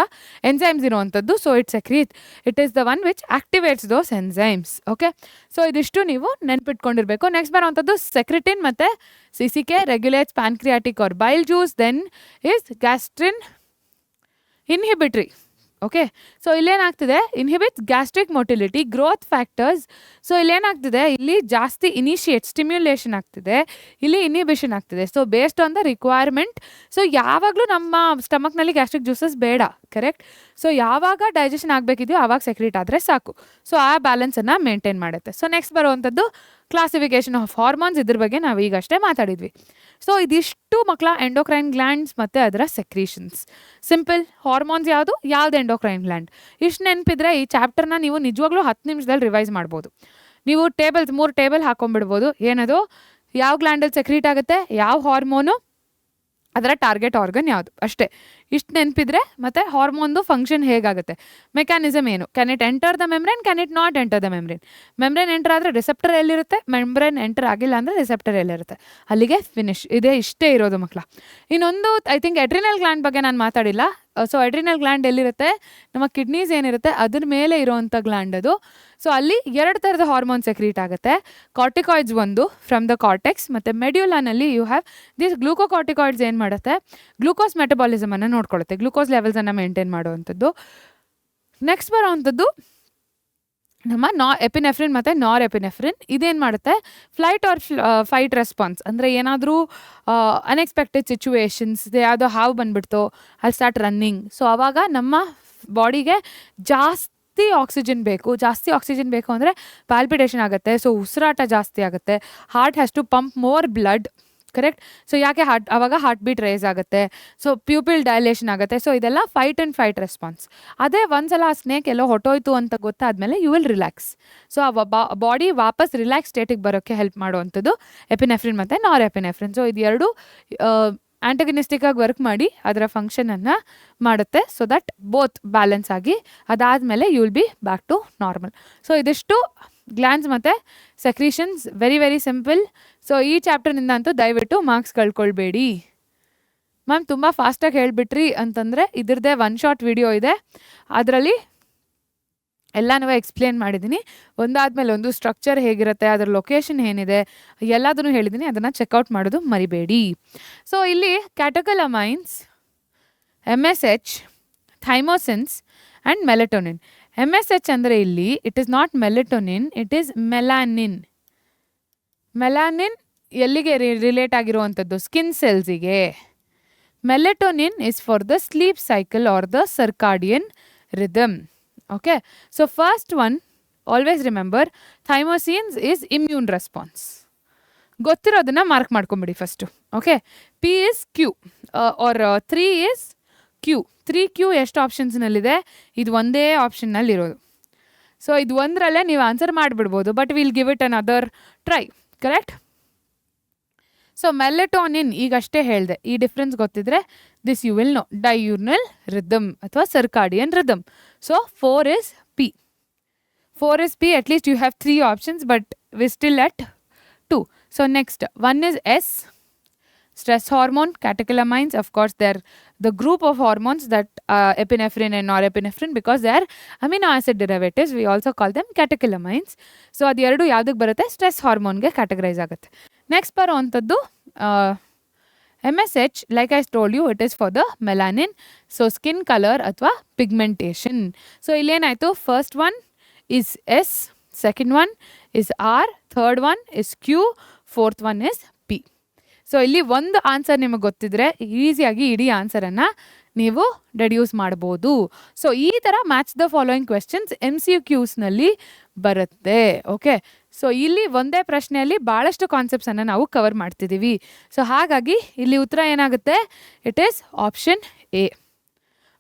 ಎನ್ಸೈಮ್ಸ್ ಇರುವಂಥದ್ದು. So it is the one which activates those enzymes. Okay. So ಇದಿಷ್ಟು ನೀವು ನೆನ್ಪಿಟ್ಕೊಂಡಿರಬೇಕು. ನೆಕ್ಸ್ಟ್ ಬರೋವಂಥದ್ದು ಸೆಕ್ರಿಟಿನ್ ಮತ್ತು CCK regulates pancreatic or bile juice. Then is gastrin inhibitory. Okay, so ಇಲ್ಲೇನಾಗ್ತಿದೆ, inhibits gastric motility, growth factors. So ಇಲ್ಲೇನಾಗ್ತಿದೆ, ಇಲ್ಲಿ ಜಾಸ್ತಿ ಸ್ಟಿಮ್ಯುಲೇಷನ್ ಆಗ್ತಿದೆ, ಇಲ್ಲಿ ಇನ್ಹಿಬಿಷನ್ ಆಗ್ತಿದೆ. So based on the requirement. So ಯಾವಾಗಲೂ ನಮ್ಮ ಸ್ಟಮಕ್ನಲ್ಲಿ ಗ್ಯಾಸ್ಟ್ರಿಕ್ ಜ್ಯೂಸಸ್ ಬೇಡ, ಕರೆಕ್ಟ್. ಸೊ ಯಾವಾಗ ಡೈಜೆಷನ್ ಆಗಬೇಕಿದೆಯೋ ಆವಾಗ ಸೆಕ್ರೀಟ್ ಆದರೆ ಸಾಕು. ಸೊ ಆ ಬ್ಯಾಲೆನ್ಸನ್ನು ಮೇಂಟೈನ್ ಮಾಡುತ್ತೆ. ಸೊ ನೆಕ್ಸ್ಟ್ ಬರುವಂಥದ್ದು ಕ್ಲಾಸಿಫಿಕೇಶನ್ ಆಫ್ ಹಾರ್ಮೋನ್ಸ್. ಇದ್ರ ಬಗ್ಗೆ ನಾವು ಈಗಷ್ಟೇ ಮಾತಾಡಿದ್ವಿ. ಸೊ ಇದಿಷ್ಟು ಮಕ್ಕಳ ಎಂಡೋಕ್ರೈನ್ ಗ್ಲ್ಯಾಂಡ್ಸ್ ಮತ್ತು ಅದರ ಸೆಕ್ರೀಷನ್ಸ್. ಸಿಂಪಲ್, ಹಾರ್ಮೋನ್ಸ್ ಯಾವುದು ಎಂಡೋಕ್ರೈನ್ ಗ್ಲ್ಯಾಂಡ್. ಇಷ್ಟು ನೆನಪಿದ್ರೆ ಈ ಚಾಪ್ಟರ್ನ ನೀವು ನಿಜವಾಗ್ಲೂ 10 ನಿಮಿಷದಲ್ಲಿ ರಿವೈಸ್ ಮಾಡ್ಬೋದು. ನೀವು 3 ಟೇಬಲ್ ಹಾಕೊಂಡ್ಬಿಡ್ಬೋದು. ಏನದು, ಯಾವ ಗ್ಲ್ಯಾಂಡಲ್ಲಿ ಸೆಕ್ರೀಟ್ ಆಗುತ್ತೆ, ಯಾವ ಹಾರ್ಮೋನು, ಅದರ ಟಾರ್ಗೆಟ್ ಆರ್ಗನ್ ಯಾವುದು, ಅಷ್ಟೇ. ಇಷ್ಟು ನೆನಪಿದ್ರೆ ಮತ್ತು ಹಾರ್ಮೋನ್ದು ಫಂಕ್ಷನ್ ಹೇಗಾಗುತ್ತೆ, ಮೆಕ್ಯಾನಿಸಮ್ ಏನು, can it enter the membrane, can it not enter the membrane. Membrane enter ಆದರೆ ರಿಸೆಪ್ಟರ್ ಎಲ್ಲಿರುತ್ತೆ, ಮೆಮ್ಬ್ರೇನ್ ಎಂಟರ್ ಆಗಿಲ್ಲ ಅಂದರೆ ರಿಸೆಪ್ಟರ್ ಎಲ್ಲಿರುತ್ತೆ. ಅಲ್ಲಿಗೆ ಫಿನಿಶ್. ಇಷ್ಟೇ ಇರೋದು ಮಕ್ಕಳ. ಇನ್ನೊಂದು ಐ ಥಿಂಕ್ ಎಡ್ರಿನಲ್ ಗ್ಲ್ಯಾಂಡ್ ಬಗ್ಗೆ ನಾನು ಮಾತಾಡಿಲ್ಲ. ಸೊ ಎಡ್ರಿನಲ್ ಗ್ಲ್ಯಾಂಡ್ ಎಲ್ಲಿರುತ್ತೆ, ನಮ್ಮ ಕಿಡ್ನೀಸ್ ಏನಿರುತ್ತೆ ಅದ್ರ ಮೇಲೆ ಇರೋವಂಥ ಗ್ಲ್ಯಾಂಡ್ ಅದು. ಸೊ ಅಲ್ಲಿ 2 ಥರದ ಹಾರ್ಮೋನ್ ಸೆಕ್ರೀಟ್ ಆಗುತ್ತೆ. ಕಾರ್ಟಿಕಾಯ್ಡ್ಸ್ ಒಂದು ಫ್ರಮ್ ದ ಕಾರ್ಟೆಕ್ಸ್, ಮತ್ತು ಮೆಡ್ಯುಲಾನಲ್ಲಿ ಯು ಹ್ಯಾವ್ ದಿಸ್ ಗ್ಲೂಕೋಕಾರ್ಟಿಕಾಯ್ಡ್ಸ್. ಏನು ಮಾಡುತ್ತೆ, ಗ್ಲೂಕೋಸ್ ಮೆಟಬಾಲಿಸಮನ್ನು ನೋಡ್ಕೊಳ್ಳುತ್ತೆ, ಗ್ಲೂಕೋಸ್ ಲೆವೆಲ್ಸನ್ನು ಮೇಂಟೈನ್ ಮಾಡುವಂಥದ್ದು. ನೆಕ್ಸ್ಟ್ ಬರೋವಂಥದ್ದು ನಮ್ಮ ಎಪಿನೆಫ್ರಿನ್ ಮತ್ತು ನಾರ್ ಎಪಿನೆಫ್ರಿನ್. ಇದೇನು ಮಾಡುತ್ತೆ, ಫ್ಲೈಟ್ ಆರ್ ಫೈಟ್ ರೆಸ್ಪಾನ್ಸ್. ಅಂದರೆ ಏನಾದರೂ ಅನ್ಎಕ್ಸ್ಪೆಕ್ಟೆಡ್ ಸಿಚುವೇಶನ್ಸ್, ಯಾವುದೋ ಹಾವು ಬಂದುಬಿಡ್ತು, ಅಲ್ಲಿ ಸ್ಟಾರ್ಟ್ ರನ್ನಿಂಗ್. ಸೊ ಆವಾಗ ನಮ್ಮ ಬಾಡಿಗೆ ಜಾಸ್ತಿ ಆಕ್ಸಿಜನ್ ಬೇಕು ಅಂದರೆ ಪಾಲ್ಪಿಟೇಷನ್ ಆಗುತ್ತೆ. ಸೊ ಉಸಿರಾಟ ಜಾಸ್ತಿ ಆಗುತ್ತೆ. Heart has to pump more blood, correct. So ಯಾಕೆ ಆವಾಗ ಹಾರ್ಟ್ ಬೀಟ್ ರೇಸ್ ಆಗುತ್ತೆ. ಸೊ ಪ್ಯೂಪಿಲ್ ಡೈಲೇಷನ್ ಆಗುತ್ತೆ. ಸೊ ಇದೆಲ್ಲ ಫೈಟ್ ಆ್ಯಂಡ್ ಫೈಟ್ ರೆಸ್ಪಾನ್ಸ್. ಅದೇ ಒಂದ್ಸಲ ಆ ಸ್ನೇಕ್ ಎಲ್ಲೋ ಹೊಟ್ಟೋಯ್ತು ಅಂತ ಗೊತ್ತಾದ್ಮೇಲೆ ಯು ವಿಲ್ ರಿಲ್ಯಾಕ್ಸ್. ಸೊ ಆ ಬಾಡಿ ವಾಪಸ್ ರಿಲ್ಯಾಕ್ಸ್ ಸ್ಟೇಟಿಗೆ ಬರೋಕ್ಕೆ ಹೆಲ್ಪ್ ಮಾಡುವಂಥದ್ದು ಎಪಿನೆಫ್ರಿನ್ ಮತ್ತು ನಾರ್ ಎಪಿನೆಫ್ರಿನ್. ಸೊ ಇದು ಎರಡು ಆ್ಯಂಟಗನಿಸ್ಟಿಕ್ಕಾಗಿ ವರ್ಕ್ ಮಾಡಿ ಅದರ ಫಂಕ್ಷನನ್ನು ಮಾಡುತ್ತೆ. ಸೊ ದಟ್ ಬೋತ್ ಬ್ಯಾಲೆನ್ಸ್ ಆಗಿ ಅದಾದಮೇಲೆ you will be back to normal. So ಇದಿಷ್ಟು ಗ್ಲ್ಯಾಂಡ್ಸ್ ಮತ್ತು secretions. Very very simple. So ಈ ಚಾಪ್ಟರ್ನಿಂದ ಅಂತೂ ದಯವಿಟ್ಟು ಮಾರ್ಕ್ಸ್ ಕಳ್ಕೊಳ್ಬೇಡಿ. ಮ್ಯಾಮ್ ತುಂಬ ಫಾಸ್ಟಾಗಿ ಹೇಳಿಬಿಟ್ರಿ ಅಂತಂದರೆ ಇದ್ರದ್ದೇ 1 ಶಾರ್ಟ್ ವಿಡಿಯೋ ಇದೆ, ಅದರಲ್ಲಿ ಎಲ್ಲನೂ ಎಕ್ಸ್ಪ್ಲೇನ್ ಮಾಡಿದ್ದೀನಿ. ಒಂದಾದಮೇಲೆ ಒಂದು ಸ್ಟ್ರಕ್ಚರ್ ಹೇಗಿರುತ್ತೆ, ಅದರ ಲೊಕೇಶನ್ ಏನಿದೆ ಎಲ್ಲದನ್ನು ಹೇಳಿದ್ದೀನಿ. ಅದನ್ನು ಚೆಕ್ಔಟ್ ಮಾಡೋದು ಮರಿಬೇಡಿ. ಸೊ ಇಲ್ಲಿ catecholamines, MSH, thymosins and melatonin. MSH ಅಂದರೆ ಇಲ್ಲಿ it is not melatonin, it is melanin. Melanin ಎಲ್ಲಿಗೆ ರಿಲೇಟ್ ಆಗಿರುವಂಥದ್ದು, ಸ್ಕಿನ್ ಸೆಲ್ಸಿಗೆ. Melatonin is for the sleep cycle or the circadian rhythm. Okay, so first one always remember, thymosins is immune response. ಗೊತ್ತಿರೋದನ್ನು ಮಾರ್ಕ್ ಮಾಡ್ಕೊಂಬಿಡಿ first. Okay, P is Q or 3 is Q. 3Q ಎಷ್ಟು ಆಪ್ಷನ್ಸ್ನಲ್ಲಿದೆ, ಇದು ಒಂದೇ ಆಪ್ಷನ್ನಲ್ಲಿರೋದು. ಸೊ ಇದು ಒಂದರಲ್ಲೇ ನೀವು ಆನ್ಸರ್ ಮಾಡಿಬಿಡ್ಬೋದು, but will give it another try, correct. So melatonin ಈಗಷ್ಟೇ ಹೇಳಿದೆ, ಈ ಡಿಫ್ರೆನ್ಸ್ ಗೊತ್ತಿದ್ರೆ this you will know. Diurnal rhythm ಅಥವಾ circadian rhythm. So 4 is P. 4 is P. At least you have 3 options, but we're still at 2. So next, 1 is S. Stress hormone, catecholamines. Of course, they're the group of hormones that epinephrine and norepinephrine, because they are amino acid derivatives. We also call them catecholamines. So ಅದು ಎರಡು ಯಾವುದಕ್ಕೆ ಬರುತ್ತೆ, ಸ್ಟ್ರೆಸ್ ಹಾರ್ಮೋನ್ಗೆ ಕ್ಯಾಟಗರೈಸ್ ಆಗುತ್ತೆ. ನೆಕ್ಸ್ಟ್ ಬರೋವಂಥದ್ದು MSH, like I told you, it is for the melanin. So skin color ಅಥವಾ pigmentation. So ಇಲ್ಲೇನಾಯಿತು, first one is S, second one is R, third one is Q, fourth one is P. So ಇಲ್ಲಿ ಒಂದು ಆನ್ಸರ್ ನಿಮಗೆ ಗೊತ್ತಿದ್ರೆ ಈಸಿಯಾಗಿ ಇಡೀ ಆನ್ಸರನ್ನು ನೀವು ಡೆಡ್ಯೂಸ್ ಮಾಡ್ಬೋದು. ಸೊ ಈ ಥರ ಮ್ಯಾಚ್ ದ ಫಾಲೋಯಿಂಗ್ ಕ್ವೆಶ್ಚನ್ಸ್ MCQsನಲ್ಲಿ ಬರುತ್ತೆ. ಓಕೆ, ಸೊ ಇಲ್ಲಿ ಒಂದೇ ಪ್ರಶ್ನೆಯಲ್ಲಿ ಭಾಳಷ್ಟು ಕಾನ್ಸೆಪ್ಟ್ಸನ್ನು ನಾವು ಕವರ್ ಮಾಡ್ತಿದ್ದೀವಿ. ಸೊ ಹಾಗಾಗಿ ಇಲ್ಲಿ ಉತ್ತರ ಏನಾಗುತ್ತೆ, it is option A.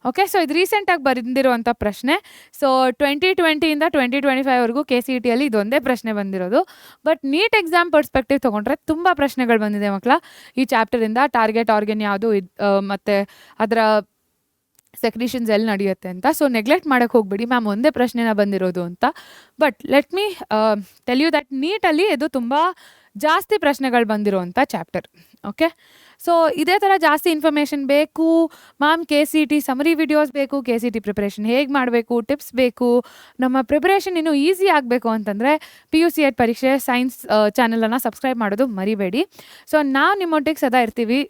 Okay, so ಇದು ರೀಸೆಂಟಾಗಿ ಬಂದಿರುವಂಥ ಪ್ರಶ್ನೆ. ಸೊ 2020ಇಂದ 2025ವರೆಗೂ KCETಯಲ್ಲಿ ಇದೊಂದೇ ಪ್ರಶ್ನೆ ಬಂದಿರೋದು. ಬಟ್ ನೀಟ್ ಎಕ್ಸಾಮ್ ಪರ್ಸ್ಪೆಕ್ಟಿವ್ ತೊಗೊಂಡ್ರೆ ತುಂಬ ಪ್ರಶ್ನೆಗಳು ಬಂದಿದೆ ಮಕ್ಕಳ ಈ ಚಾಪ್ಟರಿಂದ. ಟಾರ್ಗೆಟ್ ಆರ್ಗನ್ ಯಾವುದು, ಮತ್ತು ಅದರ ಸೆಕ್ರೀಷನ್ಸ್ ಎಲ್ಲಿ ನಡೆಯುತ್ತೆ ಅಂತ. ಸೊ ನೆಗ್ಲೆಕ್ಟ್ ಮಾಡೋಕ್ಕೆ ಹೋಗ್ಬಿಡಿ, ಮ್ಯಾಮ್ ಒಂದೇ ಪ್ರಶ್ನೆನ ಬಂದಿರೋದು ಅಂತ. But let me tell you that ನೀಟಲ್ಲಿ ಇದು ತುಂಬ ಜಾಸ್ತಿ ಪ್ರಶ್ನೆಗಳು ಬಂದಿರುವಂಥ ಚಾಪ್ಟರ್. ಓಕೆ, ಸೊ ಇದೇ ಥರ ಜಾಸ್ತಿ ಇನ್ಫಾರ್ಮೇಷನ್ ಬೇಕು ಮ್ಯಾಮ್, KCT ಸಮರಿ ವಿಡಿಯೋಸ್ ಬೇಕು, KCT ಪ್ರಿಪ್ರೇಷನ್ ಹೇಗೆ ಮಾಡಬೇಕು, ಟಿಪ್ಸ್ ಬೇಕು, ನಮ್ಮ ಪ್ರಿಪ್ರೇಷನ್ ಇನ್ನೂ ಈಸಿ ಆಗಬೇಕು ಅಂತಂದರೆ PUC ಪರೀಕ್ಷೆ ಸೈನ್ಸ್ ಚಾನಲನ್ನು ಸಬ್ಸ್ಕ್ರೈಬ್ ಮಾಡೋದು ಮರಿಬೇಡಿ. ಸೊ ನಾವು ನಿಮ್ಮೊಟ್ಟಿಗೆ ಸದಾ ಇರ್ತೀವಿ.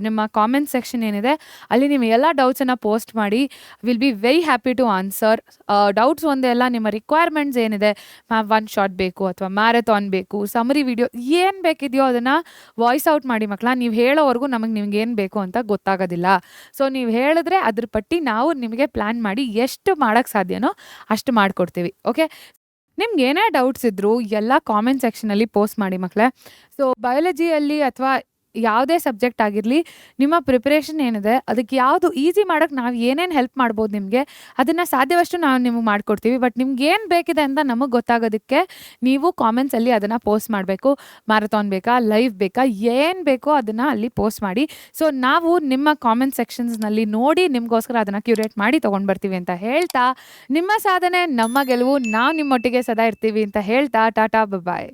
ನಿಮ್ಮ ಕಾಮೆಂಟ್ ಸೆಕ್ಷನ್ ಏನಿದೆ ಅಲ್ಲಿ ನಿಮ್ಮ ಎಲ್ಲ ಡೌಟ್ಸನ್ನು ಪೋಸ್ಟ್ ಮಾಡಿ. Will be very happy to answer. Doubts ಒಂದೇ ಅಲ್ಲ, ನಿಮ್ಮ ರಿಕ್ವೈರ್ಮೆಂಟ್ಸ್ ಏನಿದೆ, ಮ್ಯಾಮ್ 1 ಶಾಟ್ ಬೇಕು ಅಥವಾ ಮ್ಯಾರಥಾನ್ ಬೇಕು, ಸಮರಿ ವಿಡಿಯೋ ಏನು ಬೇಕಿದೆಯೋ ಅದನ್ನು ವಾಯ್ಸ್ ಔಟ್ ಮಾಡಿ ಮಕ್ಕಳ. ನೀವು ಹೇಳೋವರೆಗೂ ನಿಮ್ಗೆ ಏನು ಬೇಕು ಅಂತ ಗೊತ್ತಾಗೋದಿಲ್ಲ. ಸೊ ನೀವು ಹೇಳಿದ್ರೆ ಅದ್ರ ಪಟ್ಟಿ ನಾವು ನಿಮಗೆ ಪ್ಲ್ಯಾನ್ ಮಾಡಿ ಎಷ್ಟು ಮಾಡೋಕ್ಕೆ ಸಾಧ್ಯನೋ ಅಷ್ಟು ಮಾಡಿಕೊಡ್ತೀವಿ. ಓಕೆ, ನಿಮ್ಗೆ ಏನೇ ಡೌಟ್ಸ್ ಇದ್ದರೂ ಎಲ್ಲ ಕಾಮೆಂಟ್ ಸೆಕ್ಷನಲ್ಲಿ ಪೋಸ್ಟ್ ಮಾಡಿ ಮಕ್ಕಳೇ. ಸೊ ಬಯಾಲಜಿಯಲ್ಲಿ ಅಥವಾ ಯಾವುದೇ ಸಬ್ಜೆಕ್ಟ್ ಆಗಿರಲಿ, ನಿಮ್ಮ ಪ್ರಿಪ್ರೇಷನ್ ಏನಿದೆ ಅದಕ್ಕೆ ಯಾವುದು ಈಸಿ ಮಾಡೋಕ್ಕೆ ನಾವು ಏನೇನು ಹೆಲ್ಪ್ ಮಾಡ್ಬೋದು ನಿಮಗೆ, ಅದನ್ನು ಸಾಧ್ಯವಷ್ಟು ನಾವು ನಿಮಗೆ ಮಾಡಿಕೊಡ್ತೀವಿ. ಬಟ್ ನಿಮ್ಗೆ ಏನು ಬೇಕಿದೆ ಅಂತ ನಮಗೆ ಗೊತ್ತಾಗೋದಕ್ಕೆ ನೀವು ಕಾಮೆಂಟ್ಸಲ್ಲಿ ಅದನ್ನು ಪೋಸ್ಟ್ ಮಾಡಬೇಕು. ಮ್ಯಾರಥಾನ್ ಬೇಕಾ, ಲೈವ್ ಬೇಕಾ, ಏನು ಬೇಕೋ ಅದನ್ನು ಅಲ್ಲಿ ಪೋಸ್ಟ್ ಮಾಡಿ. ಸೊ ನಾವು ನಿಮ್ಮ ಕಾಮೆಂಟ್ ಸೆಕ್ಷನ್ಸ್ನಲ್ಲಿ ನೋಡಿ ನಿಮಗೋಸ್ಕರ ಅದನ್ನು ಕ್ಯೂರೇಟ್ ಮಾಡಿ ತೊಗೊಂಡು ಬರ್ತೀವಿ ಅಂತ ಹೇಳ್ತಾ, ನಿಮ್ಮ ಸಾಧನೆ ನಮ್ಮ ಗೆಲುವು, ನಾವು ನಿಮ್ಮೊಟ್ಟಿಗೆ ಸದಾ ಇರ್ತೀವಿ ಅಂತ ಹೇಳ್ತಾ ಟಾಟಾ ಬಾಯ್.